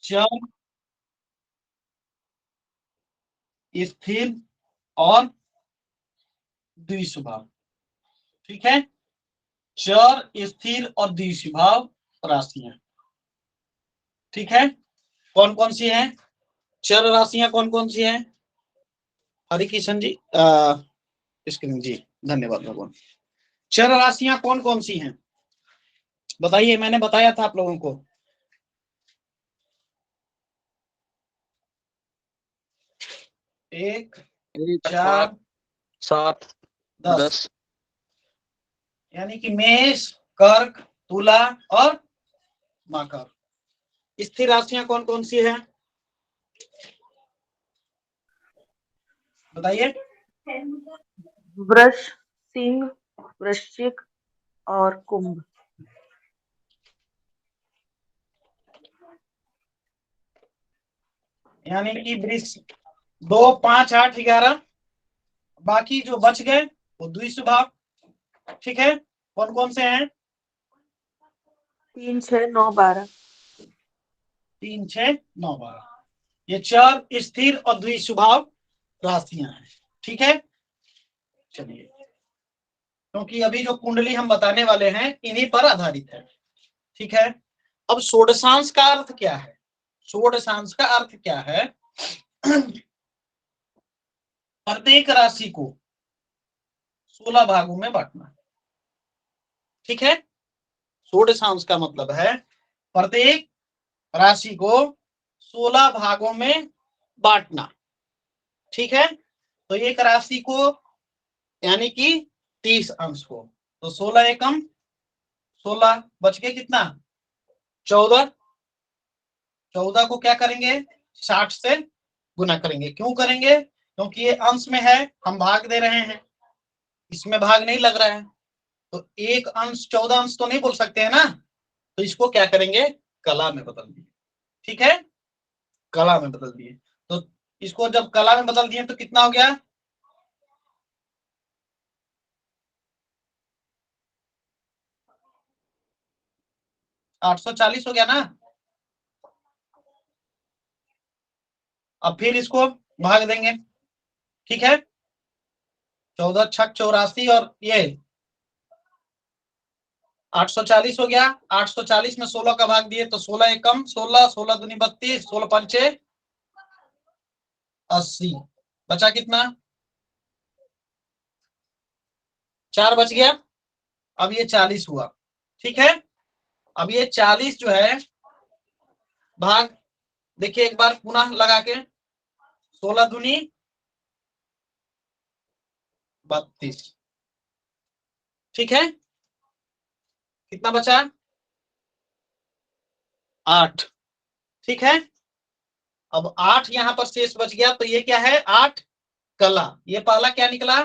चर, स्थिर और द्विस्वभाव। ठीक है, चर, स्थिर और द्विस्वभाव राशियां। ठीक है, कौन कौन सी हैं चर राशियां, कौन कौन सी हैं? हरिकिशन जी, स्क्रीन जी, धन्यवाद भगवान। चर राशियां कौन कौन सी हैं बताइए, मैंने बताया था आप लोगों को। 1, 4, 7, 10। यानी कि मेष, कर्क, तुला और मकर। स्थिर राशियां कौन कौन सी है बताइए? वृष, सिंह, वृश्चिक और कुंभ। यानी कि वृष 2, 5, 8, 11, बाकी जो बच गए वो द्विस्वभाव। ठीक है, कौन कौन से हैं? 3, 6, 9, 12। 3, 6, 9, 12 ये चर, स्थिर और द्विस्वभाव राशियां हैं। ठीक है, चलिए, क्योंकि अभी जो कुंडली हम बताने वाले हैं इन्हीं पर आधारित है। ठीक है, अब षोडशांश का अर्थ क्या है? षोडशांश का अर्थ क्या है? प्रत्येक राशि को 16 भागों में बांटना। ठीक है, षोडशांश का मतलब है प्रत्येक राशि को 16 भागों में बांटना। ठीक है, तो एक राशि को यानी कि 30 अंश को, तो 16 एकम 16 बच के कितना? 14। 14 को क्या करेंगे? 60 से गुना करेंगे। क्यों करेंगे? क्योंकि ये अंश में है, हम भाग दे रहे हैं, इसमें भाग नहीं लग रहा है, तो एक अंश 14 अंश तो नहीं बोल सकते हैं ना, तो इसको क्या करेंगे? कला में बदल दिए। ठीक है, कला में बदल दिए, तो इसको जब कला में बदल दिए तो कितना हो गया? 840 हो गया ना। अब फिर इसको भाग देंगे। ठीक है, 14 छक 84 और ये 840 हो गया। 840 में 16 का भाग दिए तो 16 एकम 16, 16 दूनी 32, 16 पंचे 80, बचा कितना? 4 बच गया। अब ये 40 हुआ। ठीक है, अब ये 40 जो है भाग, देखिए एक बार पुनः लगा के, 16 दूनी 32। ठीक है, कितना बचा? 8। ठीक है, अब 8 यहां पर शेष बच गया, तो ये क्या है? 8 कला। ये पहला क्या निकला?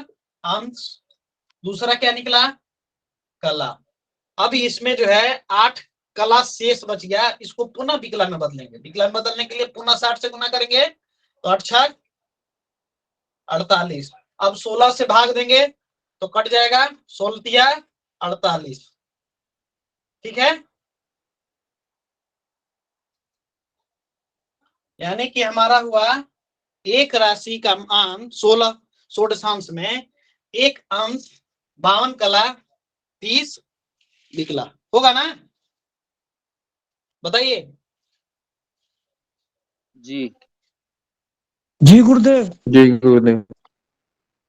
अंश। दूसरा क्या निकला? कला। अब इसमें जो है 8 कला शेष बच गया, इसको पुनः विकलन में बदलेंगे। विकलन बदलने के लिए पुनः 60 से गुना करेंगे, तो 8 छक 48। अब 16 से भाग देंगे तो कट जाएगा, 16 तिया 48। ठीक है, यानी कि हमारा हुआ एक राशि का मान 16 षोडशांश में, एक अंश 52 कला 30 विकला। होगा ना? बताइए। जी जी गुरुदेव। जी गुरुदेव।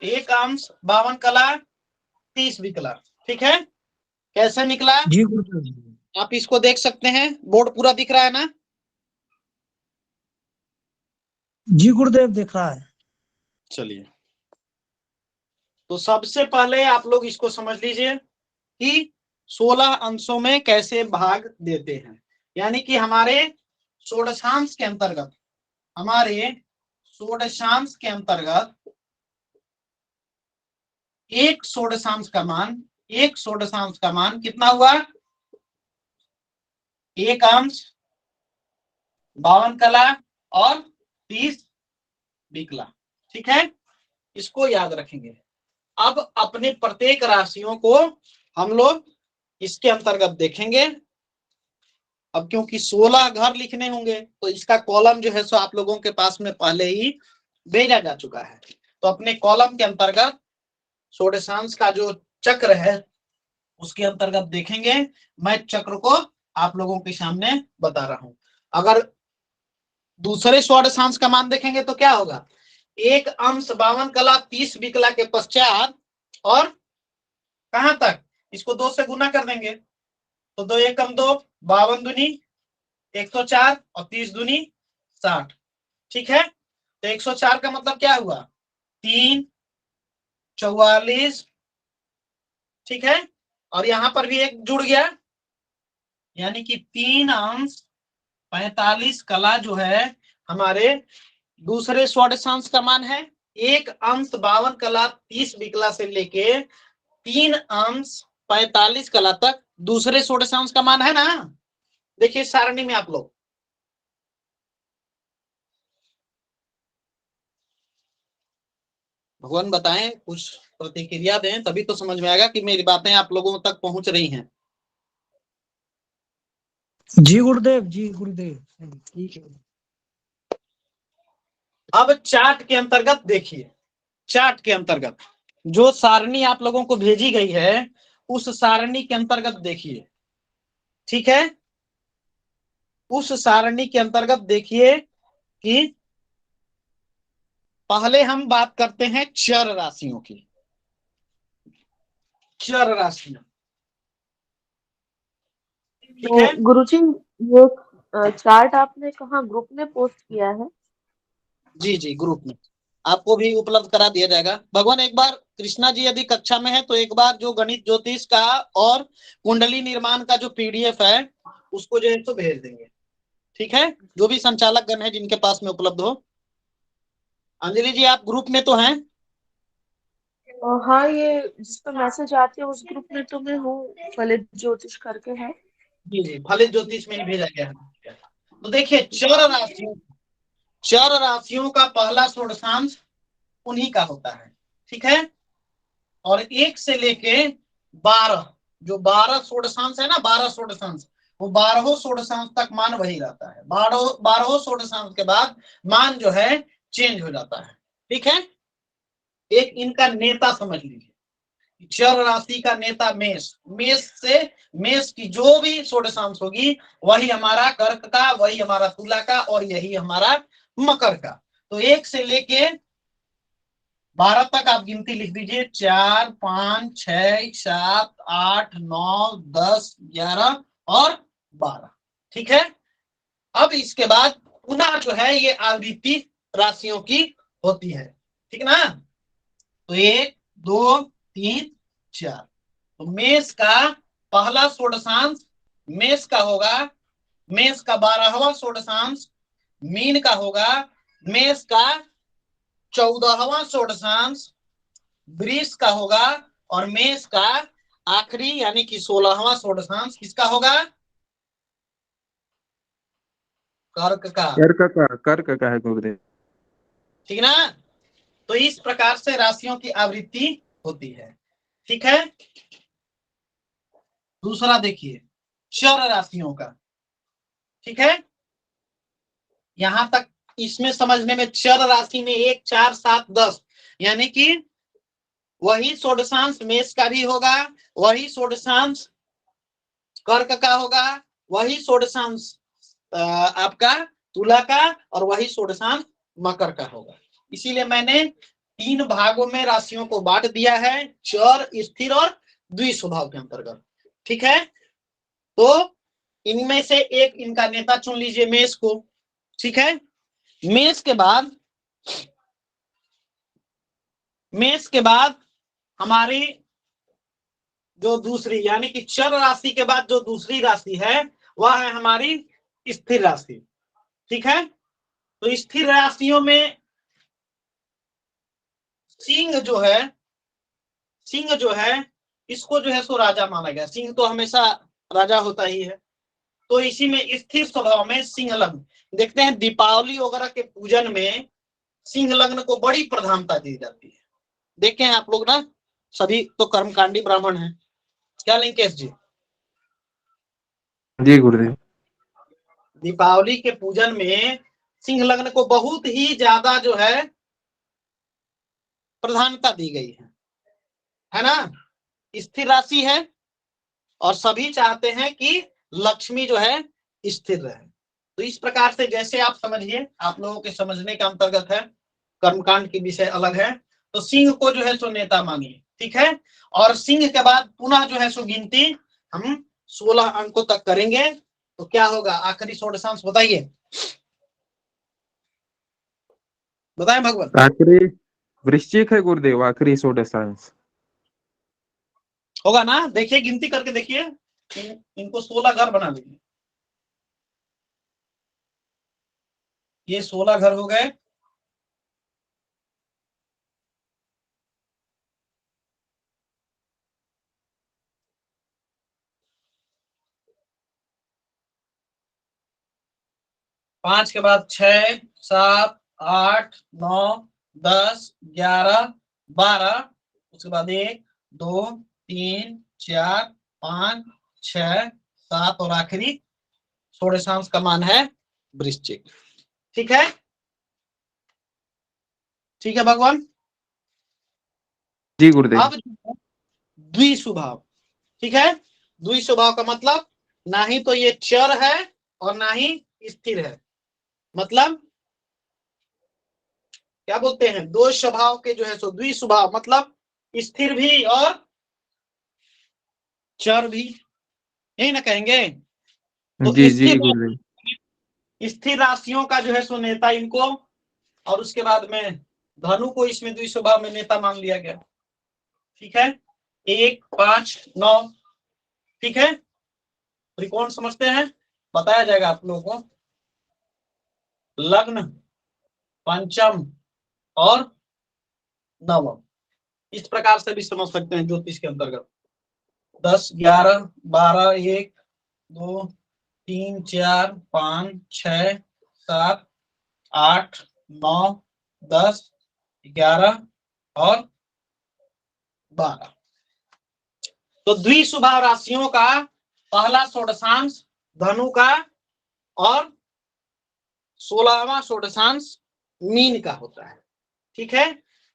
एक अंश 52 कला 30 विकला। ठीक है, कैसे निकला? जी गुरुदेव। आप इसको देख सकते हैं, बोर्ड पूरा दिख रहा है ना? जी गुरुदेव, दिख रहा है। चलिए, तो सबसे पहले आप लोग इसको समझ लीजिए कि 16 अंशों में कैसे भाग देते हैं। यानी कि हमारे षोडशांश के अंतर्गत, हमारे षोडशांश के अंतर्गत एक षोडशांश का मान, एक षोडशांश का मान कितना हुआ? एक अंश 52 कला और 30 विकला। ठीक है, इसको याद रखेंगे। अब अपने प्रत्येक राशियों को हम लोग इसके अंतर्गत देखेंगे। अब क्योंकि 16 घर लिखने होंगे तो इसका कॉलम जो है सो आप लोगों के पास में पहले ही भेजा जा चुका है। तो अपने कॉलम के अंतर्गत षोडशांश का जो चक्र है उसके अंतर्गत देखेंगे। मैं चक्र को आप लोगों के सामने बता रहा हूं। अगर दूसरे षोडशांश का मान देखेंगे तो क्या होगा, 1 अंश 52 कला 30 विकला के पश्चात और कहां तक, इसको 2 से गुना कर देंगे तो 2 एकम 2, 52 दूनी 104 और 30 दूनी 60। ठीक है, तो 104 का मतलब क्या हुआ, 3 44। ठीक है, और यहां पर भी एक जुड़ गया, यानी कि 3 अंश 45 कला जो है हमारे दूसरे षोडशांश का मान है। 1 अंश 52 कला 30 विकला से लेके 3 अंश 45 कला तक दूसरे षोडशांश का मान है ना। देखिए सारणी में आप लोग, भगवान बताएं, कुछ प्रतिक्रिया दें, तभी तो समझ में आएगा कि मेरी बातें आप लोगों तक पहुंच रही हैं। जी गुरुदेव, जी गुरुदेव, ठीक है। अब चार्ट के अंतर्गत देखिए, चार्ट के अंतर्गत जो सारणी आप लोगों को भेजी गई है उस सारणी के अंतर्गत देखिए। ठीक है, उस सारणी के अंतर्गत देखिए कि पहले हम बात करते हैं चर राशियों की। चर राशियां, ठीक तो है। गुरुजी, ये चार्ट आपने कहाँ ग्रुप में पोस्ट किया है? जी जी, ग्रुप में आपको भी उपलब्ध करा दिया जाएगा। भगवान एक बार कृष्णा जी यदि कक्षा में है तो एक बार जो गणित ज्योतिष का और कुंडली निर्माण का जो पीडीएफ है उसको जो है तो भेज देंगे। ठीक है, जो भी संचालक गण है जिनके पास में उपलब्ध हो। अंजलि जी आप ग्रुप में तो हैं? हाँ, ये जिस पर मैसेज आते हैं उस ग्रुप में तो मैं हूँ, फलित ज्योतिष करके है। जी जी, फलित ज्योतिष में ही भेजा गया है। तो देखिए चर राशियों का पहला षोडशांश उन्हीं का होता है। ठीक है, और 1 से लेके 12, जो 12 षोडशांश है ना, 12 षोडशांश, वो 12 षोडशांश तक मान वही रहता है। 12 षोडशांश के बाद मान जो है चेंज हो जाता है। ठीक है, एक इनका नेता समझ लीजिए, चर राशि का नेता मेष, मेष की जो भी षोडशांश होगी वही हमारा कर्क का, वही हमारा तुला का और यही हमारा मकर का। तो 1 से लेके 12 तक आप गिनती लिख दीजिए, 4 5 6 7 8 9 10 11 और 12। ठीक है, अब इसके बाद पुनः जो है ये आवृत्ति राशियों की होती है। ठीक ना, तो 1 2 3 4। तो मेष का पहला षोडशांश मेष का होगा, मेष का 12वां षोडशांश मीन का होगा, मेष का 14वां षोडशांश वृष का होगा और मेष का आखिरी यानी कि 16वां षोडशांश किसका होगा, कर्क का। कर्क का है गुरुदेव। ठीक ना, तो इस प्रकार से राशियों की आवृत्ति होती है। ठीक है, दूसरा देखिए चर राशियों का। ठीक है, यहां तक इसमें समझने में, चर राशि में 1 4 7 10 यानी कि वही षोडशांश मेष का भी होगा, वही षोडशांश कर्क का होगा, वही षोडशांश आपका तुला का और वही षोडशांश मकर का होगा। इसीलिए मैंने 3 भागों में राशियों को बांट दिया है, चर स्थिर और द्विस्वभाव के अंतर्गत। ठीक है, तो इनमें से एक इनका नेता चुन लीजिए मेष को। ठीक है, मेष के बाद हमारी जो दूसरी यानी कि चर राशि के बाद जो दूसरी राशि है वह है हमारी स्थिर राशि। ठीक है, तो स्थिर राशियों में सिंह जो है इसको जो है सो राजा माना गया। सिंह तो हमेशा राजा होता ही है, तो इसी में स्थिर स्वभाव में सिंह लग्न देखते हैं। दीपावली वगैरह के पूजन में सिंह लग्न को बड़ी प्रधानता दी जाती है। देखें आप लोग ना, सभी तो कर्मकांडी ब्राह्मण हैं, क्या लिंकेश जी? जी गुरुदेव। दीपावली के पूजन में सिंह लग्न को बहुत ही ज्यादा जो है प्रधानता दी गई है ना। स्थिर राशि है और सभी चाहते हैं कि लक्ष्मी जो है स्थिर रहे। तो इस प्रकार से जैसे आप समझिए, आप लोगों के समझने के अंतर्गत है, कर्मकांड की विषय अलग है। तो सिंह को जो है सो नेता मानिए, ठीक है। और सिंह के बाद पुनः जो है सो गिनती हम 16 अंकों तक करेंगे। तो क्या होगा आखिरी षोडशांश बताइए, बताएं भगवान। आखिरी वृश्चिक है गुरुदेव, आखिरी षोडशांश होगा ना, देखिए गिनती करके देखिए। इनको 16 घर बना लीजिए, ये 16 घर हो गए। पांच के बाद 6, 7, 8, 9, 10, 11, 12, उसके बाद 1, 2, 3, 4, 5, 6, 7 और आखिरी षोडशांश का मान है वृश्चिक। ठीक है, ठीक है भगवान। जी गुरुदेव। अब द्विस्वभाव, ठीक है। द्विस्वभाव का मतलब ना ही तो ये चर है और ना ही स्थिर है, मतलब क्या बोलते हैं, दो स्वभाव के जो है सो द्विस्वभाव, मतलब स्थिर भी और चर भी, यही ना कहेंगे। तो जी जी गुरुदेव। स्थिर राशियों का जो है सो नेता इनको, और उसके बाद में धनु को इसमें द्विस्वभाव में नेता मान लिया गया। ठीक है, 1, 5, 9, ठीक है। त्रिकोण समझते हैं, बताया जाएगा आप लोगों को। लग्न, पंचम और नवम, इस प्रकार से भी समझ सकते हैं ज्योतिष के अंतर्गत। 10, 11, 12, 1, 2, 3, 4, 5, 6, 7, 8, 9, 10, 11 और 12। तो द्विस्वभाव राशियों का पहला षोडशांश धनु का और 16वां षोडशांश मीन का होता है। ठीक है,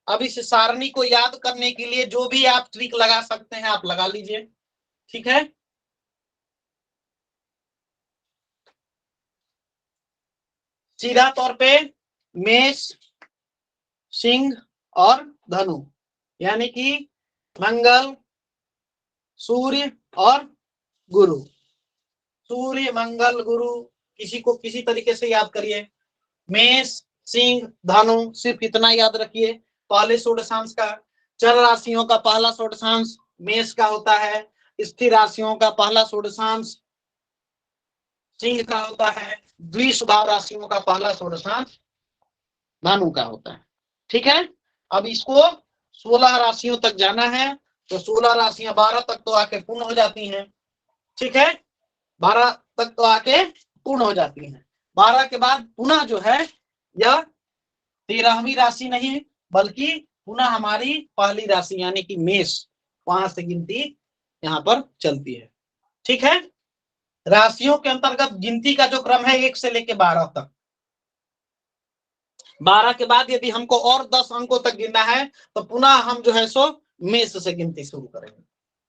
अब इस सारणी को याद करने के लिए जो भी आप ट्रिक लगा सकते हैं आप लगा लीजिए। ठीक है, सीधा तौर पे मेष, सिंह और धनु, यानी कि मंगल, सूर्य और गुरु। सूर्य, मंगल, गुरु, किसी को किसी तरीके से याद करिए। मेष, सिंह, धनु, सिर्फ इतना याद रखिए पहले षोडशांश का। चर राशियों का पहला षोडशांश मेष का होता है, स्थिर राशियों का पहला षोडशांश सिंह का होता है, द्विस्वभाव राशियों का पहला षोडशांश धनु का होता है। ठीक है, अब इसको 16 राशियों तक जाना है, तो 16 राशियां 12 तक तो आके पूर्ण हो जाती हैं। ठीक है, 12 तक तो आके पूर्ण हो जाती हैं। 12 के बाद पुनः जो है यह 13वीं राशि नहीं बल्कि पुनः हमारी पहली राशि यानी कि मेष, वहां से गिनती यहाँ पर चलती है। ठीक है, राशियों के अंतर्गत गिनती का जो क्रम है 1 से लेकर 12 तक। 12 के बाद यदि हमको और 10 अंकों तक गिनना है तो पुनः हम जो है सो मेष से गिनती शुरू करेंगे।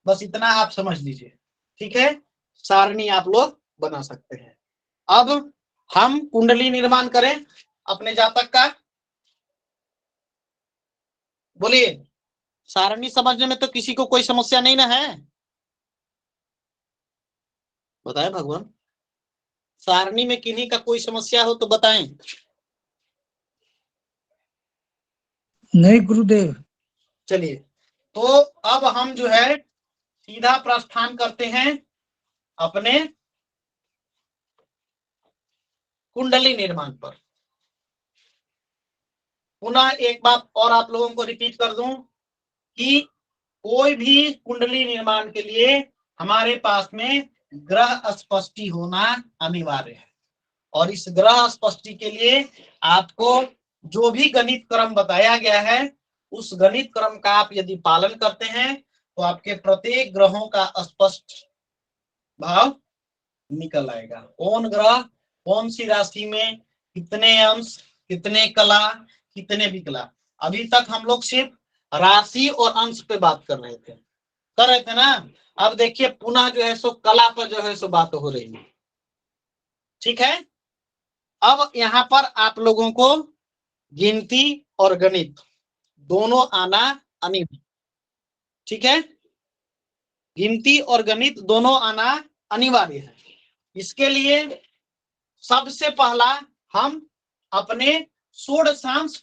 बस इतना आप समझ लीजिए। ठीक है, सारणी आप लोग बना सकते हैं। अब हम कुंडली निर्माण करें अपने जातक का। बोलिए, सारणी समझने में तो किसी को कोई समस्या नहीं ना है? बताएं भगवान, सारणी में किन्हीं का कोई समस्या हो तो बताएं। नहीं गुरुदेव। चलिए, तो अब हम जो है सीधा प्रस्थान करते हैं अपने कुंडली निर्माण पर। पुनः एक बात और आप लोगों को रिपीट कर दूं कि कोई भी कुंडली निर्माण के लिए हमारे पास में ग्रह स्पष्टि होना अनिवार्य है। और इस ग्रह स्पष्टि के लिए आपको जो भी गणित क्रम बताया गया है उस गणित क्रम का आप यदि पालन करते हैं तो आपके प्रत्येक ग्रहों का स्पष्ट भाव निकल आएगा। कौन ग्रह कौन सी राशि में कितने अंश, कितने कला, कितने विकला। अभी तक हम लोग सिर्फ राशि और अंश पे बात कर रहे थे ना। अब देखिए पुनः जो है सो कला पर जो है सो बात हो रही है। ठीक है, अब यहाँ पर आप लोगों को गिनती और गणित दोनों आना अनिवार्य। ठीक है, गिनती और गणित दोनों आना अनिवार्य है। इसके लिए सबसे पहला हम अपने षोडशांश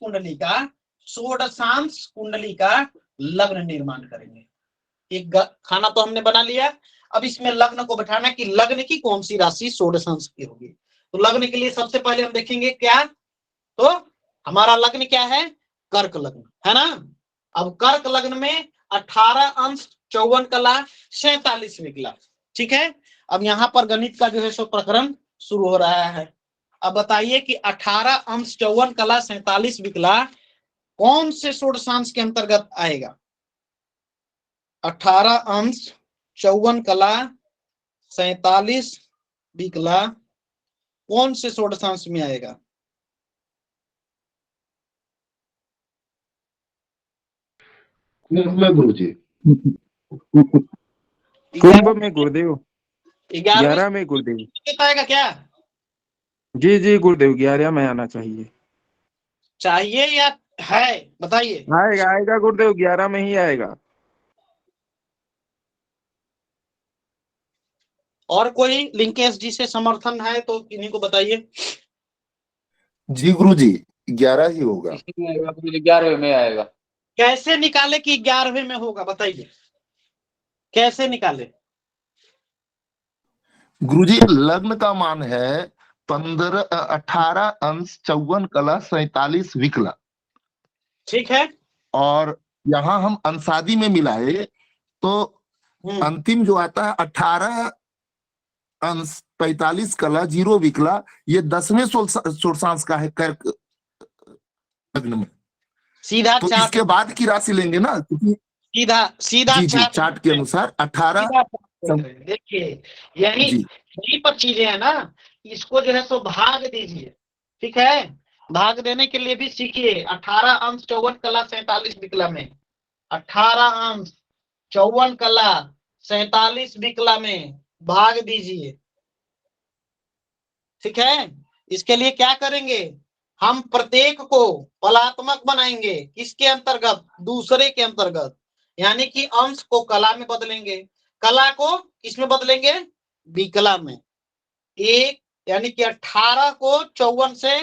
कुंडली का लग्न निर्माण करेंगे। एक खाना तो हमने बना लिया, अब इसमें लग्न को बैठाना कि लग्न की कौन सी राशि षोडशांश की होगी। तो लग्न के लिए सबसे पहले हम देखेंगे क्या, तो हमारा लग्न क्या है, कर्क लग्न है ना। अब कर्क लग्न में 18 अंश 54 कला 47 विकला। ठीक है, अब यहाँ पर गणित का जो है सो प्रकरण शुरू हो रहा है। अब बताइए कि 18 अंश 54 कला 47 विकला कौन से षोडशांश के अंतर्गत आएगा। 18 अंश 54 कला 47 विकला कौन से षोडशांश में आएगा। कुंभ में गुरुजी। कुंभ में गुरुदेव, 11 11 में गुरुदेव। आएगा क्या, जी जी गुरुदेव, 11 में आना चाहिए। चाहिए या है बताइए। आएगा आएगा गुरुदेव, 11 में ही आएगा। और कोई लिंकेज जी से समर्थन है तो इन्हीं को बताइए। जी गुरुजी, 11 ही होगा। 11वें में आएगा। कैसे निकाले कि 11वें में होगा, बताइए कैसे निकाले। गुरुजी लग्न का मान है 18 अंश 54 कला 47 विकला। ठीक है, और यहाँ हम अंशादी में मिलाए तो अंतिम जो आता है 18 अंश 45 कला 0 विकला, ये 10वें षोडशांश का है कर्क लग्न में। सीधा तो चार्ट, इसके बाद की राशि लेंगे ना, क्योंकि सीधा जी चार्ट के अनुसार 18। देखिए यही पर चीजें है ना, इसको जो है सो भाग दीजिए। ठीक है, भाग देने के लिए भी सीखिए। 18 अंश 54 कला 47 विकला में 18 अंश 54 कला 47 विकला में भाग दीजिए। ठीक है, इसके लिए क्या करेंगे, हम प्रत्येक को फलात्मक बनाएंगे। किसके अंतर्गत, दूसरे के अंतर्गत, यानी कि अंश को कला में बदलेंगे, कला को किसमें बदलेंगे, विकला में। एक यानी कि 18 को 54 से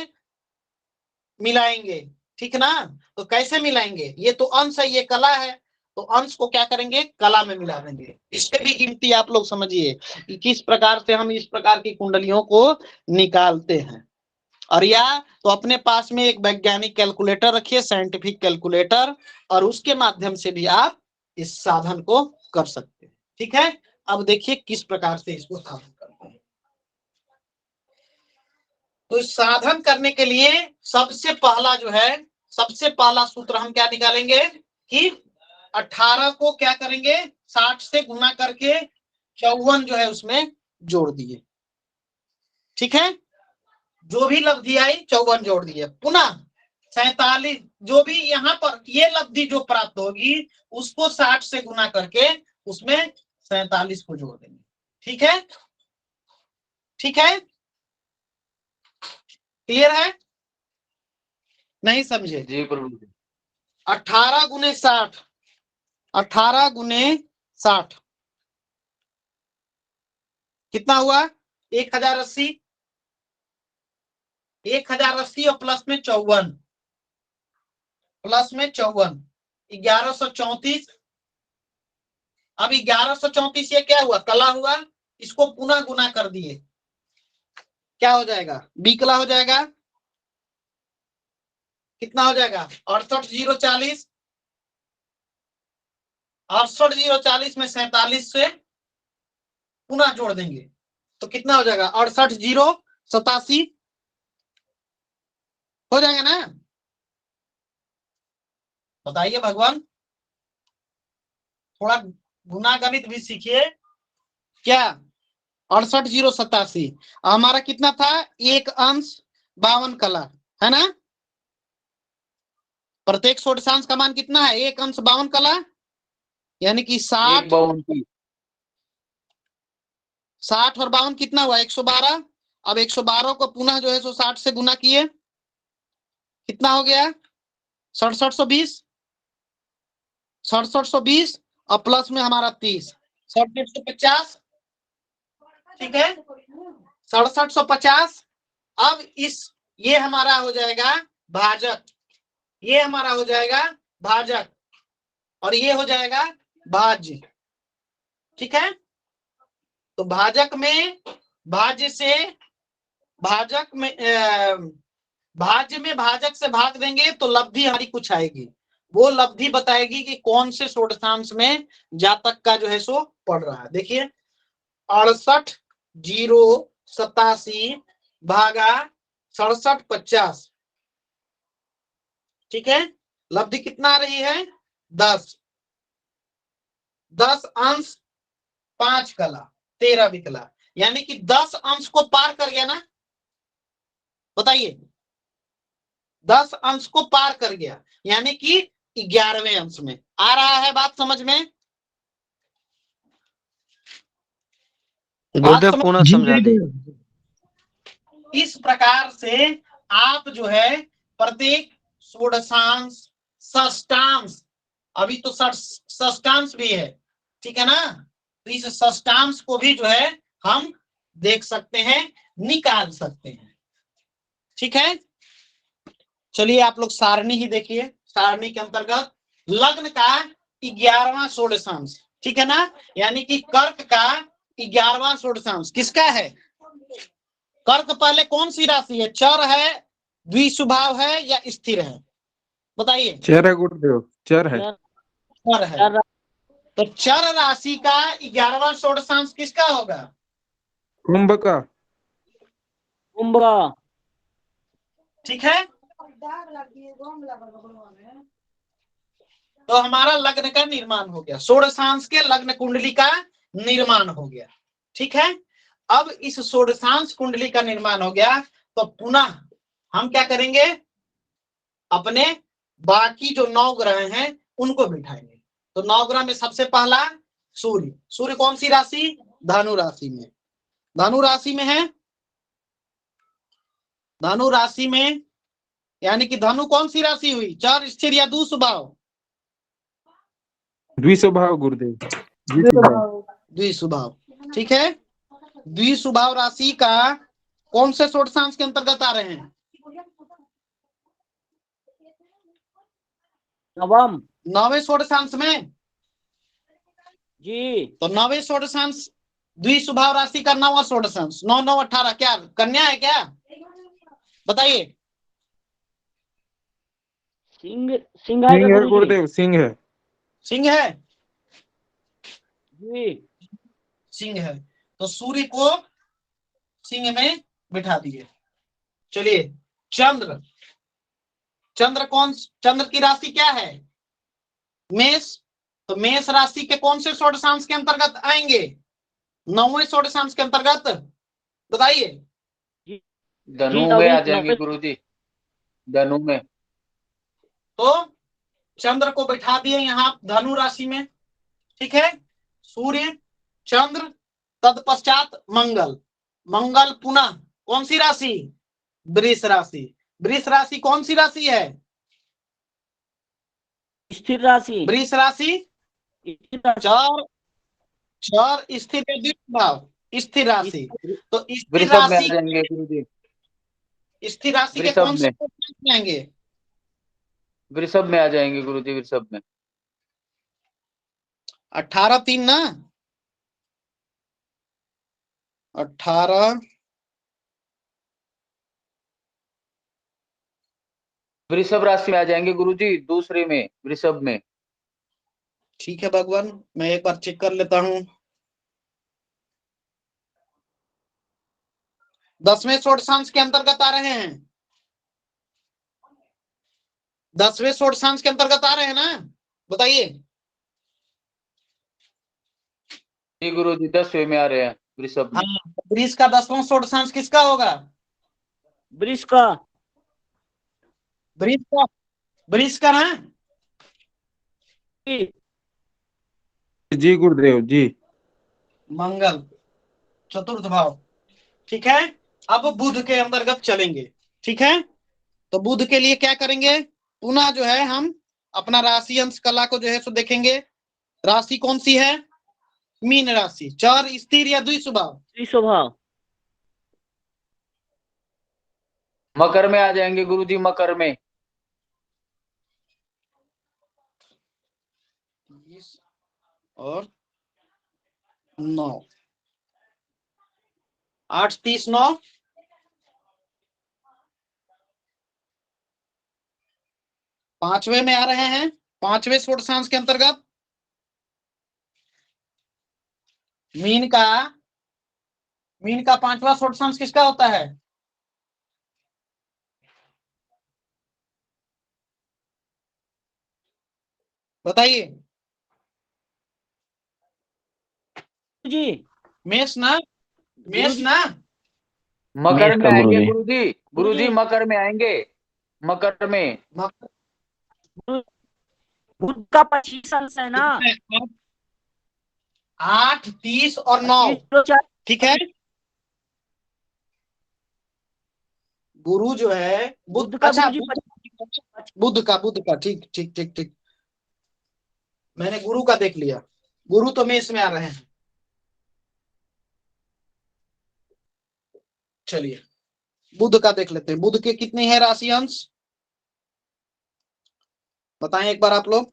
मिलाएंगे। ठीक ना, तो कैसे मिलाएंगे, ये तो अंश है, ये कला है, तो अंश को क्या करेंगे, कला में मिला देंगे। इसके भी गिनती आप लोग समझिए कि किस प्रकार से हम इस प्रकार की कुंडलियों को निकालते हैं। और या तो अपने पास में एक वैज्ञानिक कैलकुलेटर रखिए, साइंटिफिक कैलकुलेटर, और उसके माध्यम से भी आप इस साधन को कर सकते हैं। ठीक है, अब देखिए किस प्रकार से इसको साधन करते हैं। तो इस साधन करने के लिए सबसे पहला सूत्र हम क्या निकालेंगे कि 18 को क्या करेंगे, 60 से गुना करके 54 जो है उसमें जोड़ दिए। ठीक है, जो भी लब्धि आई 54 जोड़ दिए, पुनः 47 जो भी यहाँ पर ये लब्धि जो प्राप्त होगी उसको 60 से गुना करके उसमें 47 को जोड़ देंगे। ठीक है, ठीक है, क्लियर है, नहीं समझे। जी प्रभु। 18 गुने 60, 18 गुने 60 कितना हुआ, 1080, 1080 और प्लस में 54, प्लस में 54 1134। अब 1134 ये क्या हुआ, कला हुआ, इसको पुनः गुना कर दिए, क्या हो जाएगा, विकला हो जाएगा। कितना हो जाएगा, 68 040, 68 040 में 47 से पुनः जोड़ देंगे तो कितना हो जाएगा, 68 087 हो जाएगा ना। बताइए भगवान, थोड़ा गुना गणित भी सीखिए क्या। 68,087 हमारा कितना था, 1 अंश 52 कला, है ना। प्रत्येक षोडशांश का मान कितना है, 1 अंश 52 कला, यानी कि 60 और 52 कितना हुआ, 112। अब 112 को पुनः जो है सो 60 से गुना किए, कितना हो गया, 6720 और प्लस में हमारा 30, 6750, ठीक है, 6750। अब ये हमारा हो जाएगा भाजक, ये हमारा हो जाएगा भाजक, और ये हो जाएगा भाज्य, ठीक है। तो भाजक में भाज्य से भाजक में भाज्य में भाजक से भाग देंगे तो लब्धि हमारी कुछ आएगी, वो लब्धि बताएगी कि कौन से षोडशांश में जातक का जो है सो पड़ रहा है। देखिए 68,087 भागा 6750, ठीक है, लब्धि कितना आ रही है, 10 अंश 5 कला 13 विकला, यानी कि 10 अंश को पार कर गया ना, बताइए 10 अंश को पार कर गया, यानी कि 11वें अंश में आ रहा है, बात समझ में, गुरुदेव पुनः समझा दे। इस प्रकार से आप जो है प्रत्येक षोडशांश, षष्टांश, अभी तो षष्टांश भी है, ठीक है ना, तो इस षष्टांश को भी जो है हम देख सकते हैं, निकाल सकते हैं, ठीक है। चलिए आप लोग सारणी ही देखिए, सारणी के अंतर्गत लग्न का 11वां षोडशांश, ठीक है ना, यानी कि कर्क का 11वां षोडशांश किसका है, कर्क पहले कौन सी राशि है, चर है, द्विस्वभाव है या स्थिर है, बताइए। चर है गुरुदेव, चर है। चर है, तो चर राशि का 11वां षोडशांश किसका होगा, कुंभ का। कुंभ, ठीक है। तो हमारा लग्न का निर्माण हो गया, षोडशांश के लग्न कुंडली का निर्माण हो गया, ठीक है। अब इस षोडशांश कुंडली का निर्माण हो गया, तो पुनः हम क्या करेंगे, अपने बाकी जो 9 ग्रह हैं उनको बिठाएंगे। तो 9 ग्रह में सबसे पहला सूर्य, सूर्य कौन सी राशि, धनु राशि में, धनु राशि में है, धनु राशि में, यानी कि धनु कौन सी राशि हुई, चर, स्थिर या द्विस्वभाव, द्विस्वभाव गुरुदेव, द्विस्वभाव, ठीक है। द्विस्वभाव राशि का कौन से षोडशांश के अंतर्गत आ रहे हैं, नवम 9वें षोडशांश में जी, तो 9वें षोडशांश द्विस्वभाव राशि का 9वां षोडशांश, 9 9 18, क्या कन्या है क्या, बताइए। सिंह सिंह है गुरुदेव, सिंह है। सिंह है, जी, सिंह है, तो सूर्य को सिंह में बिठा दिए। चलिए चंद्र, चंद्र की राशि क्या है, मेष, तो मेष राशि के कौन से षोडशांश के अंतर्गत आएंगे, 9वें षोडशांश के अंतर्गत, बताइए। धनु में आ जाएंगे गुरुजी, धनु में। तो चंद्र को बैठा दिए यहाँ धनु राशि में, ठीक है, सूर्य, चंद्र, तत्पश्चात मंगल, मंगल पुनः कौन सी राशि, वृष राशि, वृष राशि कौन सी राशि है, स्थिर राशि, वृष राशि, चर, स्थिर या द्विस्वभाव, स्थिर राशि, तो स्थिर वृषभ में आ राशि, जाएंगे गुरुजी, स्थिर राशि के वृषभ कौन से में। आएंगे, वृषभ में आ जाएंगे गुरुजी, वृषभ में 18 3 ना, 18 वृषभ राशि में आ जाएंगे गुरुजी, दूसरे में, वृषभ में। ठीक है भगवान, मैं एक बार चेक कर लेता हूं। 10वें षोडशांश के अंतर्गत आ रहे हैं, 10वें षोडशांश के अंतर्गत आ रहे हैं ना, बताइए। जी गुरुजी 10वें में आ रहे हैं। वृषभ में। हाँ, वृष का 10वां षोडशांश किसका होगा? वृष का। वृष का, वृष का ना। जी, जी गुरुदेव जी। मंगल, चतुर्थ भाव। ठीक है, अब बुध के अंतर्गत चलेंगे। ठीक है, तो बुध के लिए क्या करेंगे? पुनः जो है हम अपना राशि अंश कला को जो है सो देखेंगे। राशि कौन सी है? मीन राशि। चर, स्थिर या द्विस्वभाव? स्वभाव। मकर में आ जाएंगे गुरुजी, मकर में। 20 और 9, 8, 30, 9, 5वें में आ रहे हैं। 5वें षोडशांश के अंतर्गत मीन का 5वां षोडशांश किसका होता है? बताइए। जी, मेष ना, मेष ना। मकर मेष में का आएंगे गुरुजी। गुरुजी, गुरुजी मकर में आएंगे, मकर में। बुध का 25 अंश है ना। 8, 30 और 9। 25 ठीक है, गुरु जो है बुध का अच्छा, गुरुजी बुध का ठीक ठीक ठीक ठीक, मैंने गुरु का देख लिया। गुरु तो मेष में आ रहे हैं। चलिए बुध का देख लेते हैं। बुध के कितने हैं राशि अंश? बताएं एक बार आप लोग।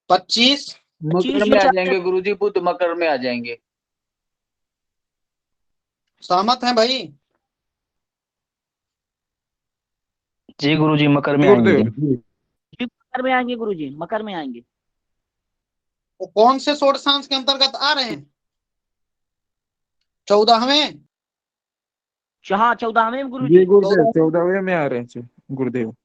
25। मकर में आ जाएंगे गुरुजी, बुध मकर में आ जाएंगे। सहमत हैं भाई? जी गुरुजी, मकर में आएंगे। गुरुदेव जी। मकर में आएंगे गुरुजी, मकर में आएंगे। वो कौन से षोडशांश के अंतर्गत आ रहे हैं? 14वें। हाँ, 14वें जी गुरुजी। गुरुदेव 14वें में आ रहे हैं गुरुदेव।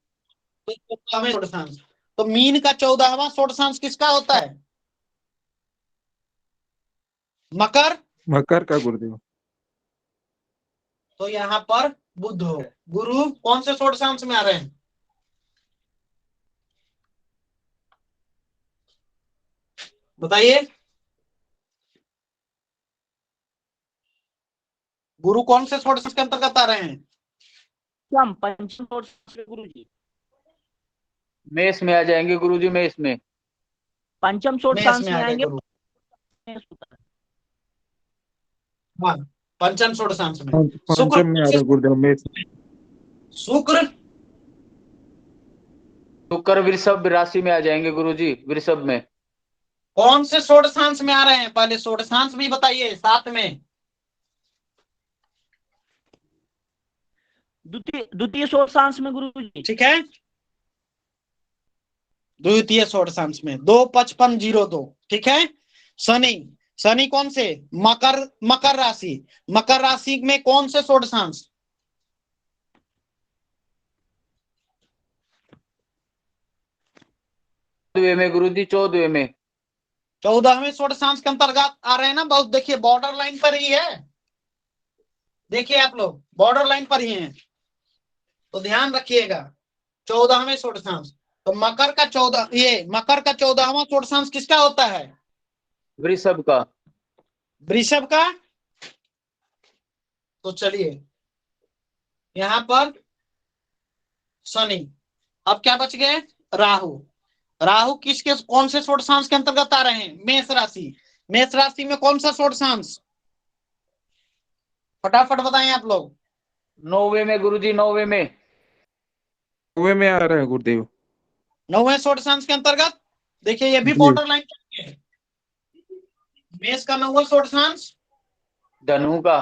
14वें षोडशांश। तो मीन का 14वां षोडशांश किसका होता है? मकर। मकर का गुरुदेव। तो यहाँ पर बुध हो। गुरु कौन से षोडशांश में आ रहे हैं? बताइए। गुरु कौन से षोडशांश के अंतर्गत आ रहे हैं? पंचम षोडशांश गुरुजी। मेष में आ जाएंगे गुरुजी, मेष में। पंचम मेष षोडशांश में में आ गए आएंगे। गुरु। हाँ, पंचम षोडशांश में। शुक्र पंचम में आ रहे हैं गुरुदेव, मेष। शुक्र शुक्र वृषभ राशि में आ जाएंगे गुरुजी, वृषभ में। कौन से षोडशांश में आ रहे हैं? पहले षोडशांश भी बताइए साथ में। द्वितीय षोडशांश में गुरुजी। ठीक है, द्वितीय षोडशांश में 25502। ठीक है, शनि, शनि कौन से? मकर राशि। मकर राशि में कौन से षोडशांश? 14वें में गुरुजी, 14वें में। 14वें षोडशांश के अंतर्गत आ रहे हैं ना। बहुत देखिए, बॉर्डर लाइन पर ही है। देखिए आप लोग, बॉर्डर लाइन पर ही हैं, तो ध्यान रखिएगा। 14वें षोडशांश। तो मकर का 14वां षोडशांश किसका होता है? वृषभ का। वृषभ का। तो चलिए यहां पर शनि। अब क्या बच गए? राहु। राहु किसके, कौन से षोडशांश के अंतर्गत आ रहे हैं? मेष राशि। मेष राशि में कौन सा षोडशांश? फटाफट बताएं आप लोग। 9वें में गुरुजी, 9वें में। 9वें में आ रहे हैं गुरुदेव। 9वें षोडशांश के अंतर्गत देखिए, ये भी जी। बॉर्डर लाइन है। मेष का 9वां षोडशांश धनु का।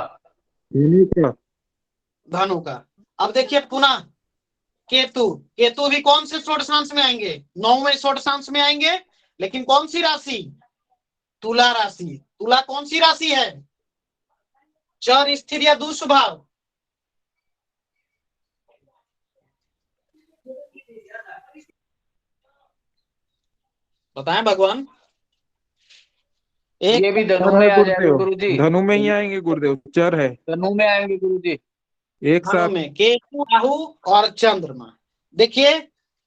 धनु का। अब देखिए पुनः केतु। केतु भी कौन से षोडशांश में आएंगे? 9वें षोडशांश में आएंगे, लेकिन कौन सी राशि? तुला राशि। तुला कौन सी राशि है? चर, स्थिर या दुस्वभाव? बताएं भगवान। ये भी धनु चर में है आ जाएगा गुरुदेव, गुरुजी। धनु में ही आएंगे गुरुदेव, चर है धनु में आएंगे गुरुजी। एक धनु साथ। में केतु, राहु और चंद्रमा। देखिए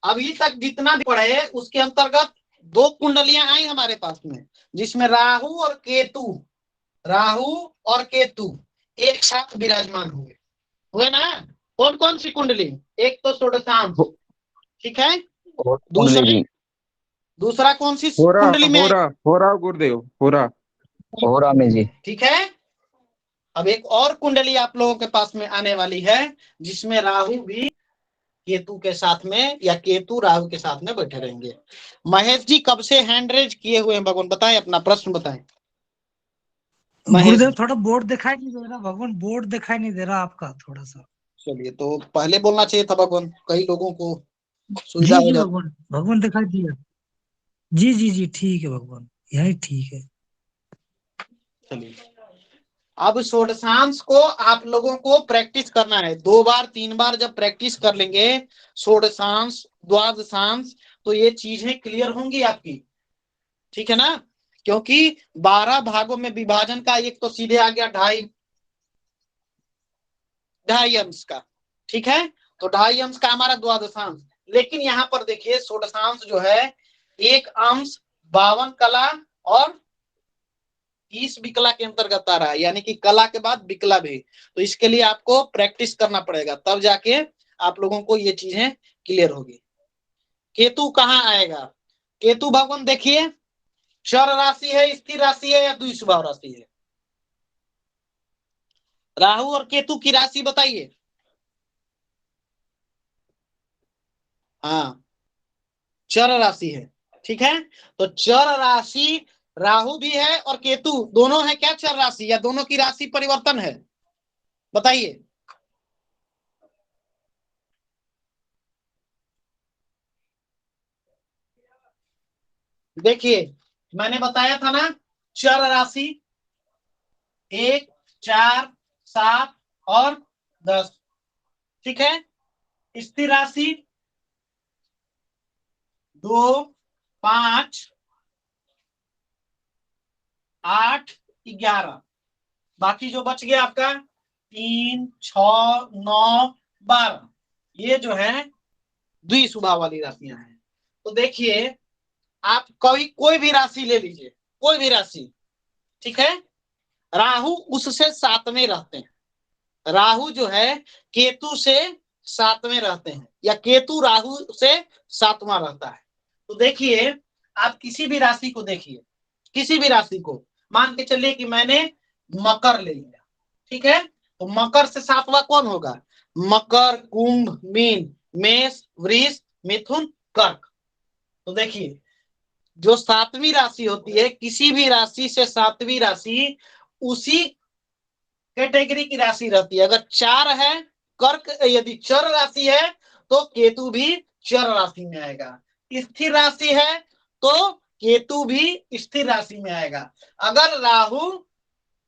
अभी तक जितना भी पढ़े उसके अंतर्गत 2 कुंडलियां आई हमारे पास में, जिसमें राहु और केतु एक साथ विराजमान हुए ना। कौन कौन सी कुंडली? एक तो षोडशांश, ठीक है। कुंडली जी, दूसरा कौन सी होरा कुंडली में? होरा गुरुदेव, होरा। होरा में जी। ठीक है। अब एक और कुंडली आप लोगों के पास में आने वाली है, जिसमें राहु भी केतु के साथ में या केतु राहु के साथ में बैठे रहेंगे। महेश जी कब से हैंड रेज किए हुए हैं भगवान, बताएं अपना प्रश्न बताएं। महेश गुरुदेव जी। थोड़ा बोर्ड दिखाई नहीं दे रहा भगवान, बोर्ड दिखाई नहीं दे रहा आपका थोड़ा सा। चलिए तो पहले बोलना चाहिए था भगवान, कई लोगों को सुविधा जी हो जी जाती। भगवान, भगवान दिखाई दिया। जी जी जी ठीक है भगवान, यही ठीक है। चलिए अब षोडशांश को आप लोगों को प्रैक्टिस करना है। 2 बार 3 बार जब प्रैक्टिस कर लेंगे षोडशांश द्वादशांश, तो ये चीजें क्लियर होंगी आपकी, ठीक है ना। क्योंकि 12 भागों में विभाजन का एक तो सीधे आ गया ढाई अंश का, ठीक है। तो 2.5 अंश का हमारा द्वादशांश। लेकिन यहाँ पर देखिए षोडशांश जो है एक अंश 52 कला और 30 विकला के अंतर्गत आ रहा है, यानी कि कला के बाद विकला भी। तो इसके लिए आपको प्रैक्टिस करना पड़ेगा, तब जाके आप लोगों को ये चीजें क्लियर होगी। केतु कहाँ आएगा? केतु भगवान देखिए चर राशि है, स्थिर राशि है या द्विस्वभाव राशि है? राहु और केतु की राशि बताइए। हाँ चर राशि है, ठीक है। तो चर राशि राहु भी है और केतु दोनों है क्या चर राशि, या दोनों की राशि परिवर्तन है? बताइए। देखिए मैंने बताया था ना, चर राशि 1, 4, 7 और 10, ठीक है। स्थिर राशि 2, 5, 8, 11। बाकी जो बच गया आपका 3, 6, 9, 12, ये जो है द्विस्वभाव वाली राशियां हैं। तो देखिए आप कोई भी राशि ले लीजिए, कोई भी राशि, ठीक है। राहु उससे 7वें रहते हैं। राहु जो है केतु से 7वें रहते हैं, या केतु राहु से 7वां रहता है। तो देखिए आप किसी भी राशि को देखिए, किसी भी राशि को मान के चलिए कि मैंने मकर ले लिया, ठीक है। तो मकर से 7वां कौन होगा? मकर, कुंभ, मीन, मेष, वृष, मिथुन, कर्क। तो देखिए जो 7वीं राशि होती है, किसी भी राशि से 7वीं राशि उसी कैटेगरी की राशि रहती है। अगर 4 है कर्क, यदि चर राशि है तो केतु भी चर राशि में आएगा। स्थिर राशि है तो केतु भी स्थिर राशि में आएगा। अगर राहु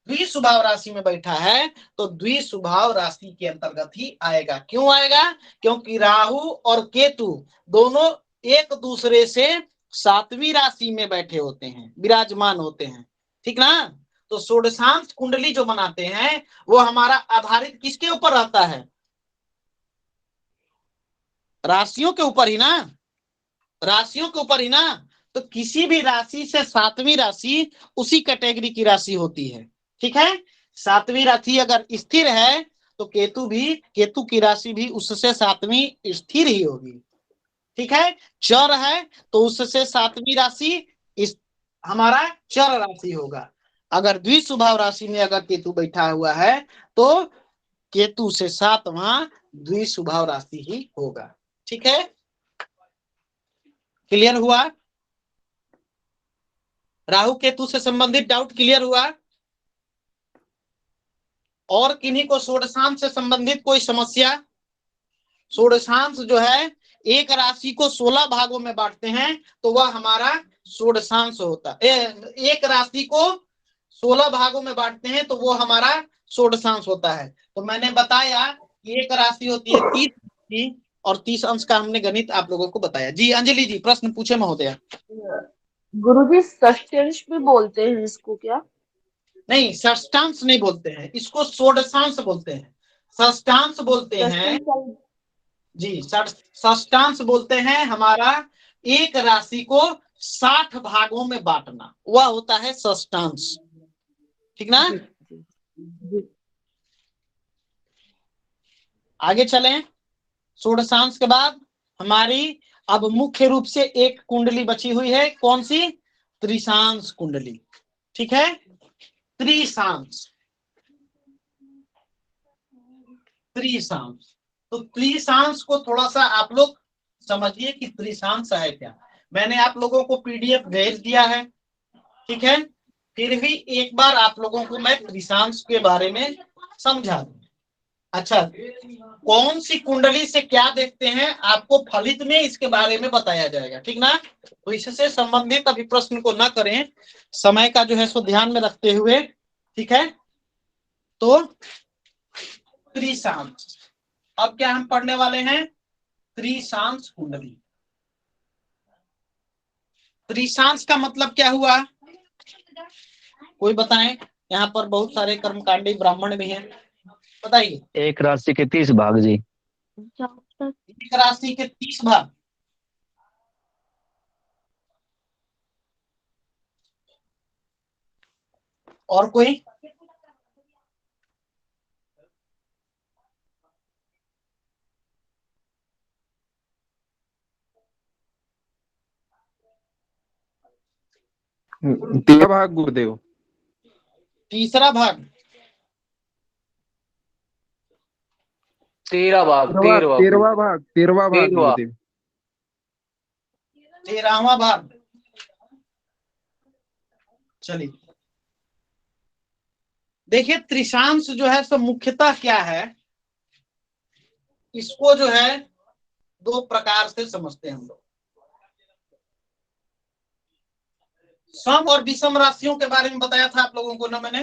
द्विस्वभाव राशि में बैठा है तो द्विस्वभाव राशि के अंतर्गत ही आएगा। क्यों आएगा? क्योंकि राहु और केतु दोनों एक दूसरे से 7वीं राशि में बैठे होते हैं, विराजमान होते हैं, ठीक ना। तो षोडशांश कुंडली जो बनाते हैं वो हमारा आधारित किसके ऊपर रहता है? राशियों के ऊपर ही ना, राशियों के ऊपर ही ना। तो किसी भी राशि से 7वीं राशि उसी कैटेगरी की राशि होती है, ठीक है। 7वीं राशि अगर स्थिर है तो केतु की राशि भी उससे 7वीं स्थिर ही होगी, ठीक है। चर है तो उससे 7वीं राशि हमारा चर राशि होगा। अगर द्विस्वभाव राशि में अगर केतु बैठा हुआ है तो केतु से 7वां द्विस्वभाव राशि ही होगा, ठीक है। क्लियर हुआ? राहु केतु से संबंधित डाउट क्लियर हुआ? और किन्हीं को षोडशांश से संबंधित कोई समस्या? षोडशांश जो है एक राशि को 16 भागों में बांटते हैं तो वह हमारा षोडशांश होता है। एक राशि को 16 भागों में बांटते हैं तो वो हमारा षोडशांश होता है। तो मैंने बताया कि एक राशि होती है 30 और 30 अंश का हमने गणित आप लोगों को बताया। जी अंजलि जी प्रश्न पूछे महोदय। गुरुजी षष्ठांश भी बोलते हैं इसको क्या? नहीं, षष्ठांश नहीं बोलते हैं इसको, षोडशांश बोलते हैं। षष्ठांश बोलते हैं षष्ठांश जी, षष्ठांश बोलते हैं हमारा एक राशि को 60 भागों में बांटना, वह होता है षष्ठांश। ठीक ना? जी। आगे चलें। षोडशांश के बाद हमारी अब मुख्य रूप से एक कुंडली बची हुई है, कौन सी? त्रिशांश कुंडली। ठीक है, त्रिशांश। त्रिशांश, तो त्रिशांश को थोड़ा सा आप लोग समझिए कि त्रिशांश है क्या। मैंने आप लोगों को पीडीएफ भेज दिया है, ठीक है, फिर भी एक बार आप लोगों को मैं त्रिशांश के बारे में समझा दूं। अच्छा, कौन सी कुंडली से क्या देखते हैं आपको फलित में इसके बारे में बताया जाएगा, ठीक ना? तो इससे संबंधित अभी प्रश्न को ना करें, समय का जो है सो ध्यान में रखते हुए, ठीक है। तो त्रिशांश, अब क्या हम पढ़ने वाले हैं? त्रिशांश कुंडली। त्रिशांश का मतलब क्या हुआ, कोई बताएं? यहाँ पर बहुत सारे कर्मकांडी ब्राह्मण भी हैं, बताइए। एक राशि के 30 भाग जी। एक राशि के 30 भाग। और कोई? तीसरा भाग गुरुदेव। तीसरा भाग, 13 भाग, 13 तेरवा भाग, 13वां भाग 13वां। गुरुदेव। 13वां भाग। चलिए देखिए, त्रिशांश जो है सो मुख्यतः क्या है, इसको जो है दो प्रकार से समझते हैं हम लोग। सम और विषम राशियों के बारे में बताया था आप लोगों को ना मैंने,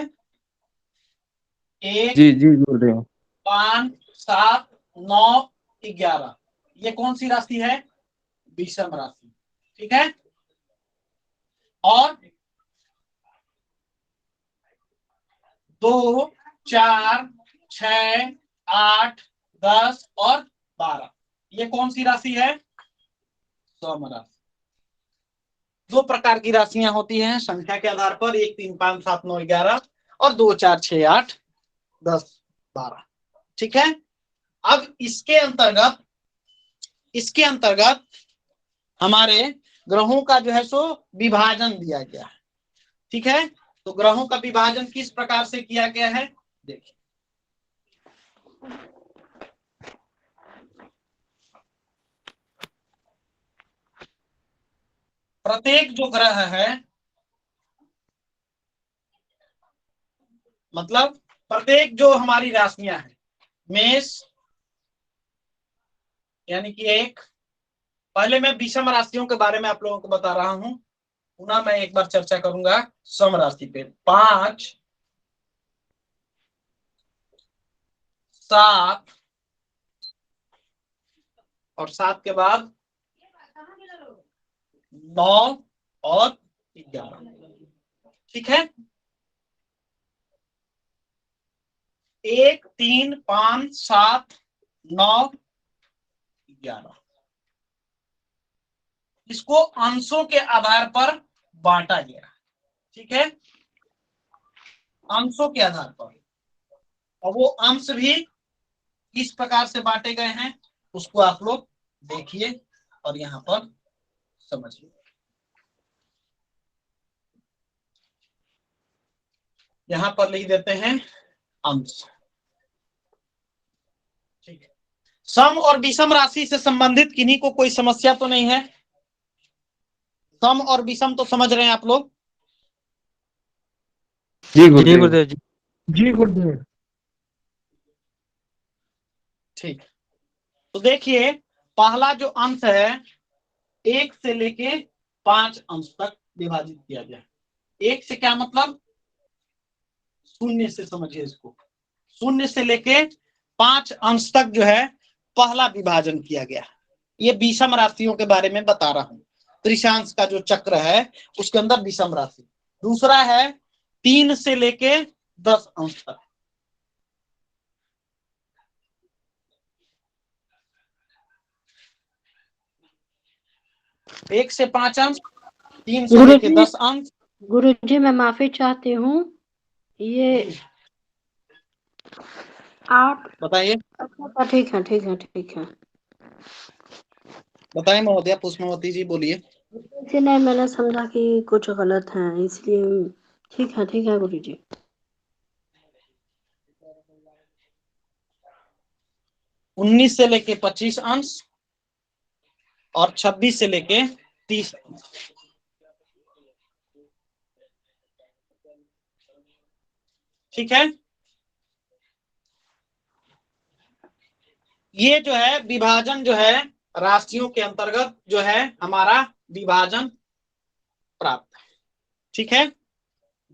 1, जी जी गुरुदेव। 5, 7, 9, 11, ये कौन सी राशि है? विषम राशि, ठीक है। और 2, 4, 6, 8, 10 और 12, ये कौन सी राशि है? सम राशि। दो प्रकार की राशियां होती हैं संख्या के आधार पर, 1, 3, 5, 7, 9, 11 और 2, 4, 6, 8, 10, 12, ठीक है। अब इसके अंतर्गत हमारे ग्रहों का जो है सो विभाजन दिया गया है, ठीक है। तो ग्रहों का विभाजन किस प्रकार से किया गया है, देखिए। प्रत्येक जो ग्रह है, मतलब प्रत्येक जो हमारी राशियां हैं, मेष यानी कि 1, पहले मैं विषम राशियों के बारे में आप लोगों को बता रहा हूं, पुनः मैं एक बार चर्चा करूंगा सम राशि पे। 5, 7 और 7 के बाद 9 और 11, ठीक है। 1, 3, 5, 7, 9, 11, इसको अंशों के आधार पर बांटा गया, ठीक है, अंशों के आधार पर। और वो अंश भी किस प्रकार से बांटे गए हैं उसको आप लोग देखिए और यहां पर समझिए। यहां पर लिख देते हैं अंश, ठीक है। सम और विषम राशि से संबंधित किन्हीं को कोई समस्या तो नहीं है? सम और विषम तो समझ रहे हैं आप लोग? जी गुरुदेव जी। जी गुरुदेव। ठीक, तो देखिए पहला जो अंश है 1 से लेके 5 अंश तक विभाजित किया गया। 1 से क्या मतलब? शून्य से समझिए इसको, शून्य से लेके 5 अंश तक जो है पहला विभाजन किया गया। ये विषम राशियों के बारे में बता रहा हूं। त्रिशांश का जो चक्र है उसके अंदर विषम राशि। दूसरा है 3 से लेके 10 अंश तक। एक से 5 अंश, 3 से लेके 10 अंश। गुरुजी मैं माफी चाहती हूँ, ये 8। बताइए ठीक है ठीक है ठीक है। बताइए महोदया, पुष्पमवती जी बोलिए। इसलिए मैंने समझा कि कुछ गलत है, इसलिए ठीक है गुरुजी। 19 से लेके 25 अंश और 26 से लेके 30 अंश। ठीक है, ये जो है विभाजन जो है राशियों के अंतर्गत जो है हमारा विभाजन प्राप्त है। ठीक है,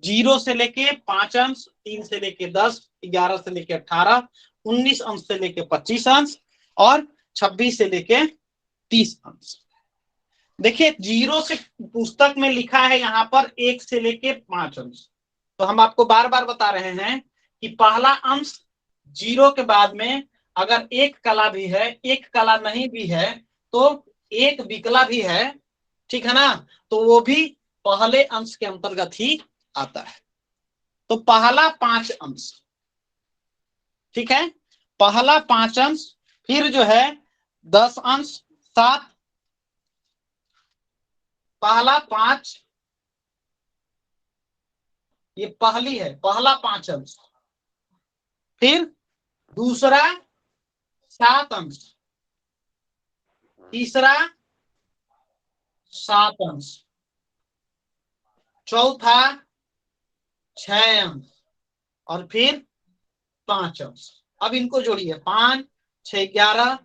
0 से लेके 5 अंश, 3 से लेके 10, 11 से लेके 18, 19 अंश से लेके 25 अंश और 26 से लेके 30 अंश। देखिए 0 से पुस्तक में लिखा है यहाँ पर 1 से लेके 5 अंश। तो हम आपको बार बार बता रहे हैं कि पहला अंश 0 के बाद में अगर एक कला भी है, एक कला नहीं भी है, तो एक विकला भी है, ठीक है ना, तो वो भी पहले अंश के अंतर्गत ही आता है। तो पहला 5 अंश, ठीक है, पहला 5 अंश, फिर जो है 10 अंश, 7, पहला 5, ये पहली है, पहला 5 अंश, फिर दूसरा 7 अंश, तीसरा 7 अंश, चौथा 6 अंश और फिर 5 अंश। अब इनको जोड़िए, 5, 6, 11,